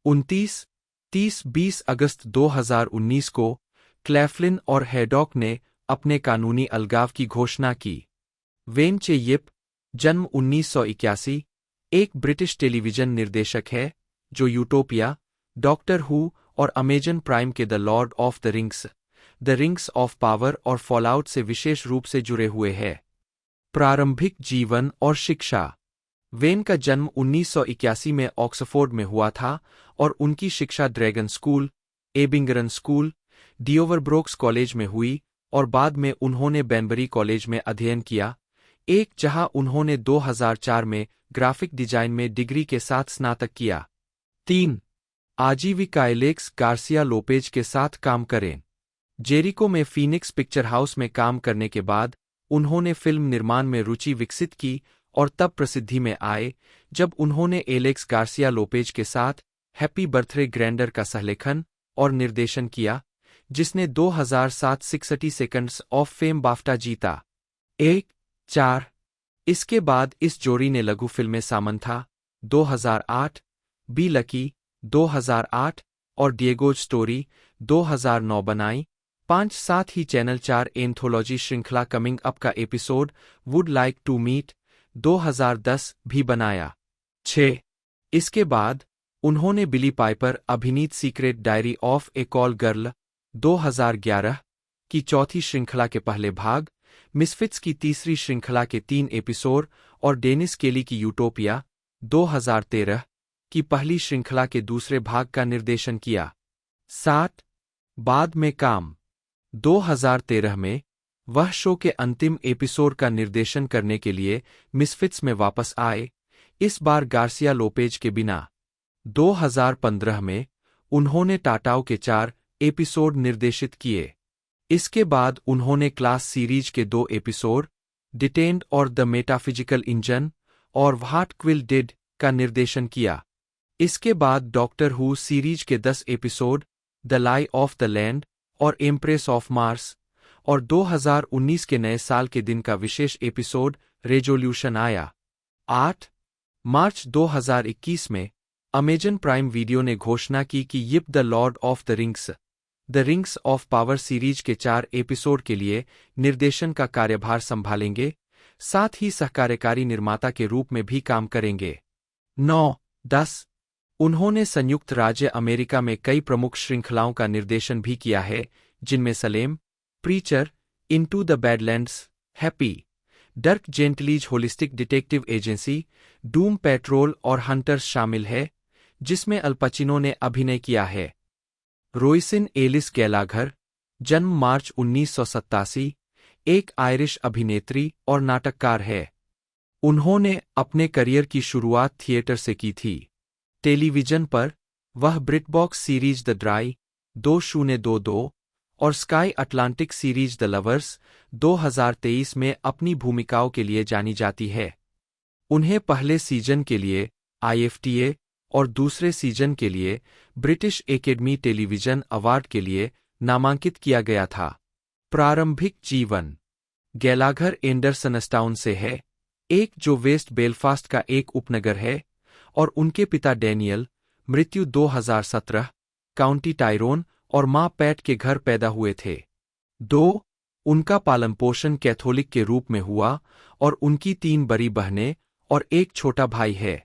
29-30-20 अगस्त 2019 को क्लैफ्लिन और हैडॉक ने अपने कानूनी अलगाव की घोषणा की। वेन चे यिप, जन्म 1981, एक ब्रिटिश टेलीविजन निर्देशक है जो यूटोपिया, डॉक्टर हू और अमेजन प्राइम के the Lord of the rings of power और फॉलआउट से विशेष रूप से जुड़े हुए हैं। प्रारंभिक जीवन और शिक्षा। वेन का जन्म 1981 में ऑक्सफोर्ड में हुआ था और उनकी शिक्षा ड्रैगन स्कूल, एबिंगरन स्कूल, डिओवरब्रोक्स कॉलेज में हुई और बाद में उन्होंने बैंबरी कॉलेज में अध्ययन किया, एक जहां उन्होंने 2004 में ग्राफिक डिजाइन में डिग्री के साथ स्नातक किया। 3. आजीविका एलेक्स गार्सिया लोपेज के साथ काम करें। जेरिको में फीनिक्स पिक्चर हाउस में काम करने के बाद उन्होंने फिल्म निर्माण में रुचि विकसित की और तब प्रसिद्धि में आए जब उन्होंने एलेक्स गार्सिया लोपेज के साथ हैप्पी बर्थडे ग्रैंडर का सहलेखन और निर्देशन किया, जिसने 2007 60 सेकंड्स ऑफ फेम बाफ्टा जीता। 4. इसके बाद इस जोड़ी ने लघु फिल्में सामंथा 2008, बी लकी 2008 और डिएगोज स्टोरी 2009 बनाई। 5. साथ ही चैनल 4 एंथोलॉजी श्रृंखला कमिंग अप का episode Would Like to Meet 2010 भी बनाया। 6. इसके बाद उन्होंने बिली पाइपर अभिनीत Secret Diary of a Call Girl 2011 की चौथी श्रृंखला के पहले भाग, मिसफिट्स की तीसरी श्रृंखला के 3 एपिसोड और डेनिस केली की यूटोपिया 2013 की पहली श्रृंखला के दूसरे भाग का निर्देशन किया। 7. बाद में काम। 2013 में वह शो के अंतिम एपिसोड का निर्देशन करने के लिए मिसफिट्स में वापस आए, इस बार गार्सिया लोपेज के बिना। 2015 में उन्होंने टाटाओ के 4 एपिसोड निर्देशित किए। इसके बाद उन्होंने क्लास सीरीज के 2 एपिसोड, डिटेन्ड और द मेटाफिजिकल इंजन और व्हाट क्विल डिड का निर्देशन किया। इसके बाद डॉक्टर हू सीरीज के 10 episode, the lie of the land और एम्प्रेस ऑफ मार्स, और 2019 के नए साल के दिन का विशेष एपिसोड रेजोल्यूशन आया। 8. मार्च 2021 में अमेजन प्राइम वीडियो ने घोषणा की कि यिप the Lord of the rings of power series के 4 एपिसोड के लिए निर्देशन का कार्यभार संभालेंगे, साथ ही सहकार्यकारी निर्माता के रूप में भी काम करेंगे। 9. 10. उन्होंने संयुक्त राज्य अमेरिका में कई प्रमुख श्रृंखलाओं का निर्देशन भी किया है, जिनमें Salem, Preacher, into the badlands, happy, Dirk Gently's holistic detective agency, doom patrol और हंटर्स शामिल है, जिसमें अल पचिनो ने अभिनय किया है। रोइसिन एलिस गैलाघर, जन्म मार्च 1987, एक आयरिश अभिनेत्री और नाटककार है। उन्होंने अपने करियर की शुरुआत थिएटर से की थी। टेलीविजन पर वह ब्रिटबॉक्स सीरीज द ड्राई 2022 और sky Atlantic series the lovers 2023 में अपनी भूमिकाओं के लिए जानी जाती है। उन्हें पहले सीजन के लिए IFTA और दूसरे सीजन के लिए ब्रिटिश एकेडमी टेलीविजन अवार्ड के लिए नामांकित किया गया था। प्रारंभिक जीवन। गैलाघर एंडरसनस्टाउन से है, एक जो वेस्ट बेलफास्ट का एक उपनगर है, और उनके पिता डैनियल, मृत्यु 2017, काउंटी टायरोन और मां पैट के घर पैदा हुए थे। 2. उनका पालन पोषण कैथोलिक के रूप में हुआ और उनकी 3 बड़ी बहनें और एक छोटा भाई है।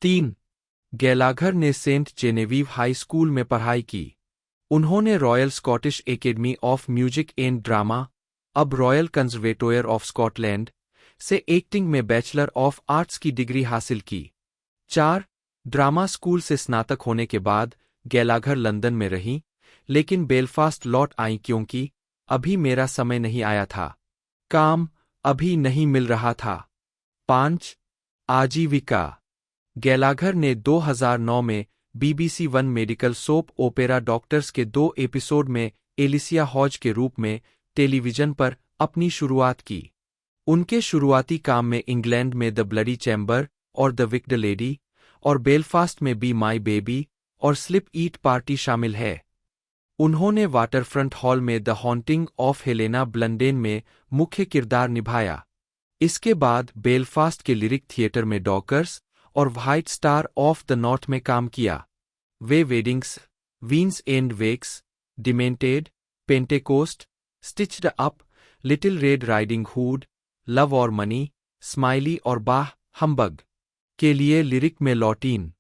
3. गैलाघर ने सेंट जेनेविव हाई स्कूल में पढ़ाई की। उन्होंने royal Scottish academy of music and drama, अब रॉयल कंजर्वेटोयर ऑफ स्कॉटलैंड, से एक्टिंग में बैचलर ऑफ आर्ट्स की डिग्री हासिल की। 4. ड्रामा स्कूल से स्नातक होने के बाद गैलाघर लंदन में रहीं, लेकिन बेलफास्ट लौट आईं क्योंकि अभी मेरा समय नहीं आया था, काम अभी नहीं मिल रहा था। 5. आजीविका। गैलाघर ने 2009 में BBC one medical soap opera doctors के 2 एपिसोड में एलिसिया हॉज के रूप में टेलीविजन पर अपनी शुरुआत की। उनके शुरुआती काम में इंग्लैंड में द ब्लडी चैम्बर और द विक्ड लेडी और बेलफास्ट में बी माई बेबी और स्लिप ईट पार्टी शामिल है। उन्होंने वाटरफ्रंट हॉल में the haunting of Helena Blunden में मुख्य किरदार निभाया। इसके बाद बेलफास्ट के लिरिक थिएटर में डॉकर्स और white star of the north में काम किया। वे weddings, weans and wakes, demented, Pentecost, stitched up, little red riding hood, love और मनी, स्माइली और बाह हम्बग के लिए लिरिक में लॉटीन।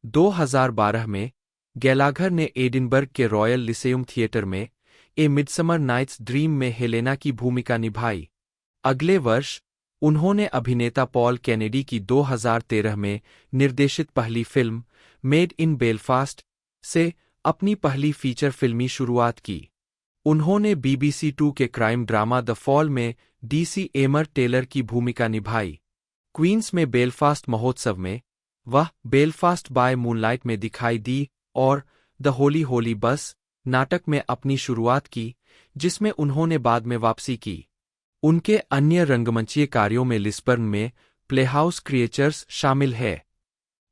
2012 में गैलाघर ने एडिनबर्ग के रॉयल लिसेयम थिएटर में ए मिडसमर नाइट्स ड्रीम में हेलेना की भूमिका निभाई। अगले वर्ष उन्होंने अभिनेता पॉल कैनेडी की 2013 में निर्देशित पहली फिल्म मेड इन बेलफास्ट से अपनी पहली फीचर फिल्मी शुरुआत की। उन्होंने BBC 2 के क्राइम ड्रामा द फॉल में DC एमर टेलर की भूमिका निभाई। क्वींस में बेलफास्ट महोत्सव में वह बेलफास्ट बाय मूनलाइट में दिखाई दी और द होली होली बस नाटक में अपनी शुरुआत की, जिसमें उन्होंने बाद में वापसी की। उनके अन्य रंगमंचीय कार्यों में लिस्बर्न में प्लेहाउस क्रिएचर्स शामिल है।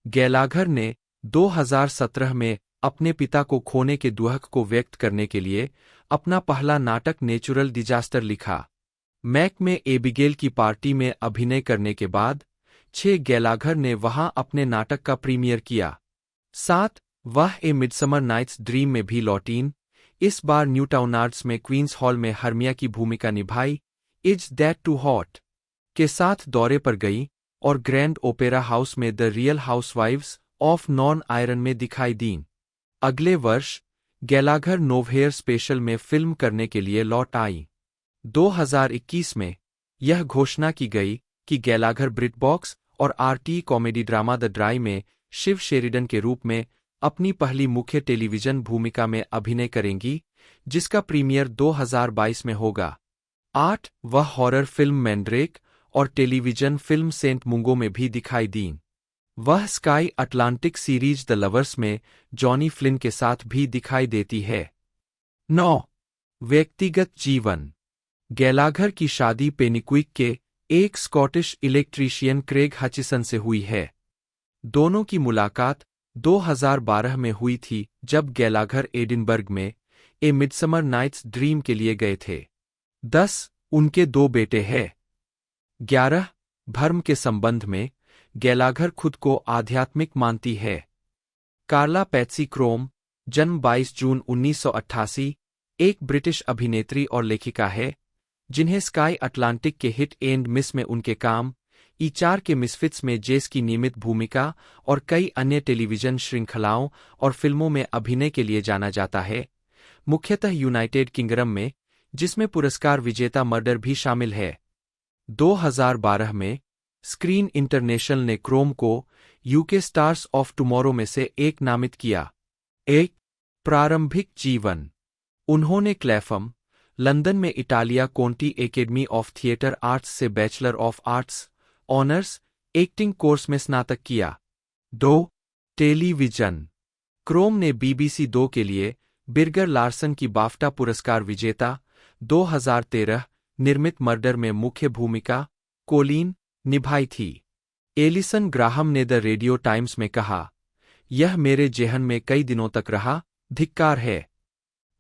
गैलाघर ने 2017 में अपने पिता को खोने के दुख को व्यक्त करने के लिए अपना पहला नाटक नेचुरल डिजास्टर लिखा। मैक में एबिगेल की पार्टी में अभिनय करने के बाद 6 गैलाघर ने वहां अपने नाटक का प्रीमियर किया। 7 वह ए मिडसमर नाइट्स ड्रीम में भी लौटीन, इस बार न्यूटाउनार्ड्स में क्वींस हॉल में हर्मिया की भूमिका निभाई। इज दैट टू हॉट के साथ दौरे पर गई और ग्रैंड ओपेरा हाउस में the real housewives of non iron में दिखाई दीं। अगले वर्ष गैलाघर नोवहेयर स्पेशल में फिल्म करने के लिए लौट आई। 2021 में यह घोषणा की गई कि गैलाघर ब्रिटबॉक्स और RT comedy drama the dry में शिव शेरिडन के रूप में अपनी पहली मुख्य टेलीविजन भूमिका में अभिनय करेंगी, जिसका प्रीमियर 2022 में होगा। 8 वह हॉरर फिल्म मैंड्रेक और टेलीविजन फिल्म सेंट मुंगो में भी दिखाई दीं। वह sky Atlantic series the lovers में जॉनी फ्लिन के साथ भी दिखाई देती है। 9 व्यक्तिगत जीवन। गैलाघर की शादी पेनिक्विक के एक स्कॉटिश इलेक्ट्रीशियन क्रेग हचिसन से हुई है। दोनों की मुलाकात 2012 में हुई थी, जब गैलाघर एडिनबर्ग में ए मिडसमर नाइट्स ड्रीम के लिए गए थे। 10 उनके 2 बेटे हैं। 11 भर्म के संबंध में गैलाघर खुद को आध्यात्मिक मानती है। कार्ला पैट्सी क्रोम, जन्म 22 जून 1988, एक ब्रिटिश अभिनेत्री और लेखिका है, जिन्हें स्काई अटलांटिक के हिट एंड मिस में उनके काम, E4 के मिसफिट्स में जेस की नियमित भूमिका और कई अन्य टेलीविजन श्रृंखलाओं और फिल्मों में अभिनय के लिए जाना जाता है, मुख्यतः यूनाइटेड किंगडम में, जिसमें पुरस्कार विजेता मर्डर भी शामिल है। 2012 में स्क्रीन इंटरनेशनल ने क्रोम को UK स्टार्स ऑफ टुमारो में से एक नामित किया। 1 प्रारंभिक जीवन। उन्होंने क्लैफम, लंदन में Italia Conti academy of theatre arts से bachelor of arts honours acting course में स्नातक किया। 2 टेलीविजन। क्रोम ने BBC 2 के लिए बिर्गर लार्सन की बाफ्टा पुरस्कार विजेता 2013 निर्मित मर्डर में मुख्य भूमिका कोलीन निभाई थी। एलिसन ग्राहम ने द रेडियो टाइम्स में कहा, यह मेरे जेहन में कई दिनों तक रहा, धिक्कार है।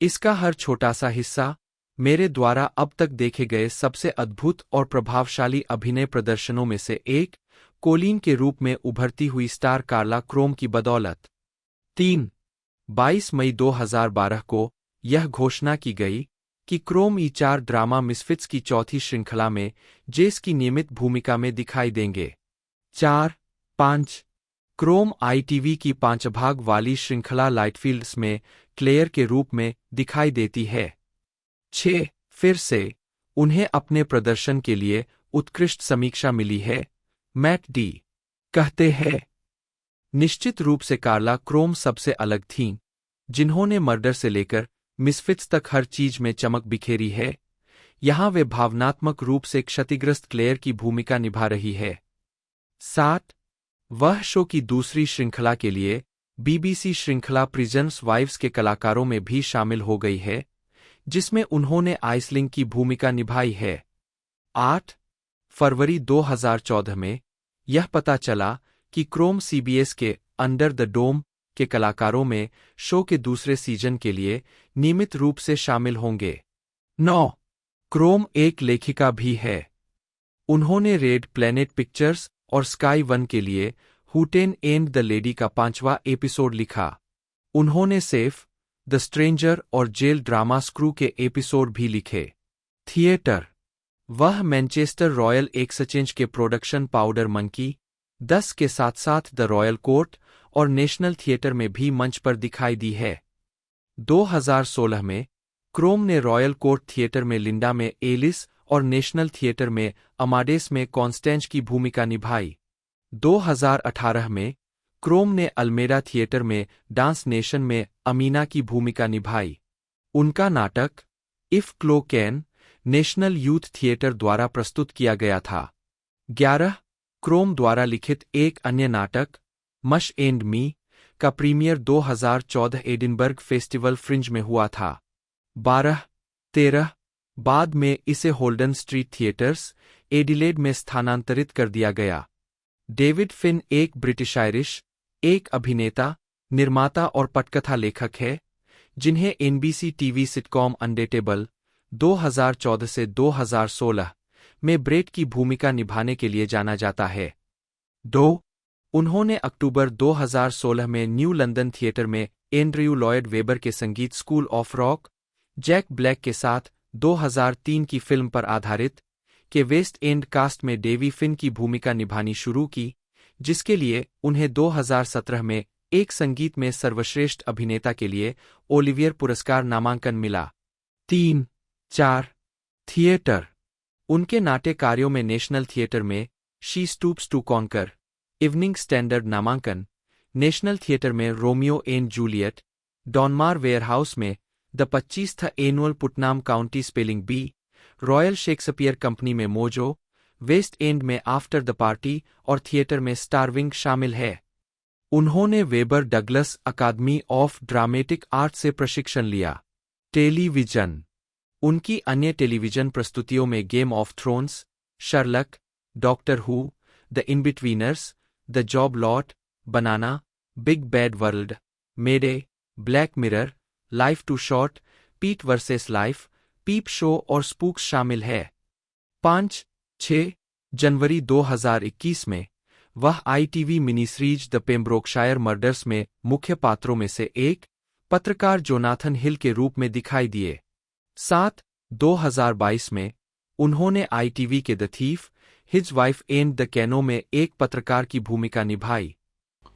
इसका हर छोटा सा हिस्सा मेरे द्वारा अब तक देखे गए सबसे अद्भुत और प्रभावशाली अभिनय प्रदर्शनों में से एक, कोलीन के रूप में उभरती हुई स्टार कार्ला क्रोम की बदौलत। 3 22 मई 2012 को यह घोषणा की गई कि क्रोम E4 ड्रामा मिसफिट्स की चौथी श्रृंखला में जेस की नियमित भूमिका में दिखाई देंगे। 4-5 क्रोम ITV की 5 भाग वाली श्रृंखला लाइटफील्ड्स में क्लेयर के रूप में दिखाई देती है। 6 फिर से उन्हें अपने प्रदर्शन के लिए उत्कृष्ट समीक्षा मिली है। मैट डी कहते हैं, निश्चित रूप से कार्ला क्रोम सबसे अलग थीं, जिन्होंने मर्डर से लेकर मिसफिट्स तक हर चीज में चमक बिखेरी है। यहां वे भावनात्मक रूप से क्षतिग्रस्त क्लेयर की भूमिका निभा रही है। 7 वह शो की दूसरी श्रृंखला के लिए BBC श्रृंखला प्रिजन्स वाइव्स के कलाकारों में भी शामिल हो गई है, जिसमें उन्होंने आइसलिंग की भूमिका निभाई है। 8 फरवरी 2014 में यह पता चला कि क्रोम CBS के अंडर द डोम के कलाकारों में शो के दूसरे सीजन के लिए नियमित रूप से शामिल होंगे। 9 क्रोम एक लेखिका भी है। उन्होंने रेड प्लैनेट पिक्चर्स और स्काई वन के लिए हुटेन एंड द लेडी का 5वां एपिसोड लिखा। उन्होंने सेफ, द स्ट्रेंजर और जेल ड्रामा स्क्रू के एपिसोड भी लिखे। थिएटर, वह मैनचेस्टर रॉयल एक्सचेंज के प्रोडक्शन पाउडर मंकी 10 के साथ साथ द रॉयल कोर्ट और नेशनल थिएटर में भी मंच पर दिखाई दी है। 2016 में क्रोम ने रॉयल कोर्ट थिएटर में लिंडा में एलिस और नेशनल थिएटर में अमाडेस में कॉन्स्टेंज की भूमिका निभाई। 2018 में क्रोम ने अल्मेडा थिएटर में डांस नेशन में अमीना की भूमिका निभाई। उनका नाटक If Chloe Can National Youth Theatre द्वारा प्रस्तुत किया गया था। 11 क्रोम द्वारा लिखित एक अन्य नाटक मश एंड मी का प्रीमियर 2014 एडिनबर्ग फेस्टिवल फ्रिंज में हुआ था। 12-13 बाद में इसे होल्डन स्ट्रीट थिएटर्स एडिलेड में स्थानांतरित कर दिया गया। डेविड फिन एक ब्रिटिश आयरिश एक अभिनेता, निर्माता और पटकथा लेखक है, जिन्हें एनबीसी टीवी सिटकॉम अनडेटेबल 2014 से 2016 में ब्रेट की भूमिका निभाने के लिए जाना जाता है। 2 उन्होंने अक्टूबर 2016 में न्यू लंदन थिएटर में एंड्रयू लॉयड वेबर के संगीत School of Rock, Jack Black के साथ 2003 की फिल्म पर आधारित के वेस्ट एंड कास्ट में डेवी फिन की भूमिका निभानी शुरू की, जिसके लिए उन्हें 2017 में एक संगीत में सर्वश्रेष्ठ अभिनेता के लिए ओलिवियर पुरस्कार नामांकन मिला। 3-4 थिएटर, उनके नाट्य कार्यों में नेशनल थिएटर में she stoops to conquer evening standard नामांकन, नेशनल थिएटर में Romeo and Juliet, Donmar warehouse में the 25th annual Putnam county spelling bee, royal Shakespeare company में मोजो, वेस्ट एंड में आफ्टर द पार्टी और theatre में starving शामिल है। उन्होंने वेबर डगलस अकादमी ऑफ ड्रामेटिक आर्ट से प्रशिक्षण लिया। टेलीविजन, उनकी अन्य टेलीविजन प्रस्तुतियों में game of thrones, Sherlock, doctor who, the इनबिटवीनर्स, the job lot, banana, big bad world, Mayday, black mirror, life too short, Pete versus life, peep show और spooks शामिल है। 5-6 जनवरी 2021 में वह ITV mini series the Pembrokeshire murders में मुख्य पात्रों में से एक, पत्रकार जोनाथन हिल के रूप में दिखाई दिए। 2022 में उन्होंने आईटीवी के the thief, his wife and the canoe में एक पत्रकार की भूमिका निभाई।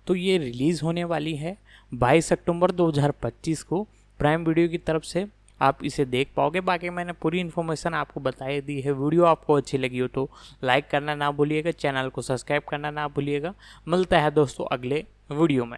तो ये रिलीज़ होने वाली है 22 अक्टूबर 2025 को प्राइम वीडियो की तरफ से, आप इसे देख पाओगे। बाकी मैंने पूरी इन्फॉर्मेशन आपको बताई दी है। वीडियो आपको अच्छी लगी हो तो लाइक करना ना भूलिएगा, चैनल को सब्सक्राइब करना ना भूलिएगा। मिलता है दोस्तों अगले वीडियो में।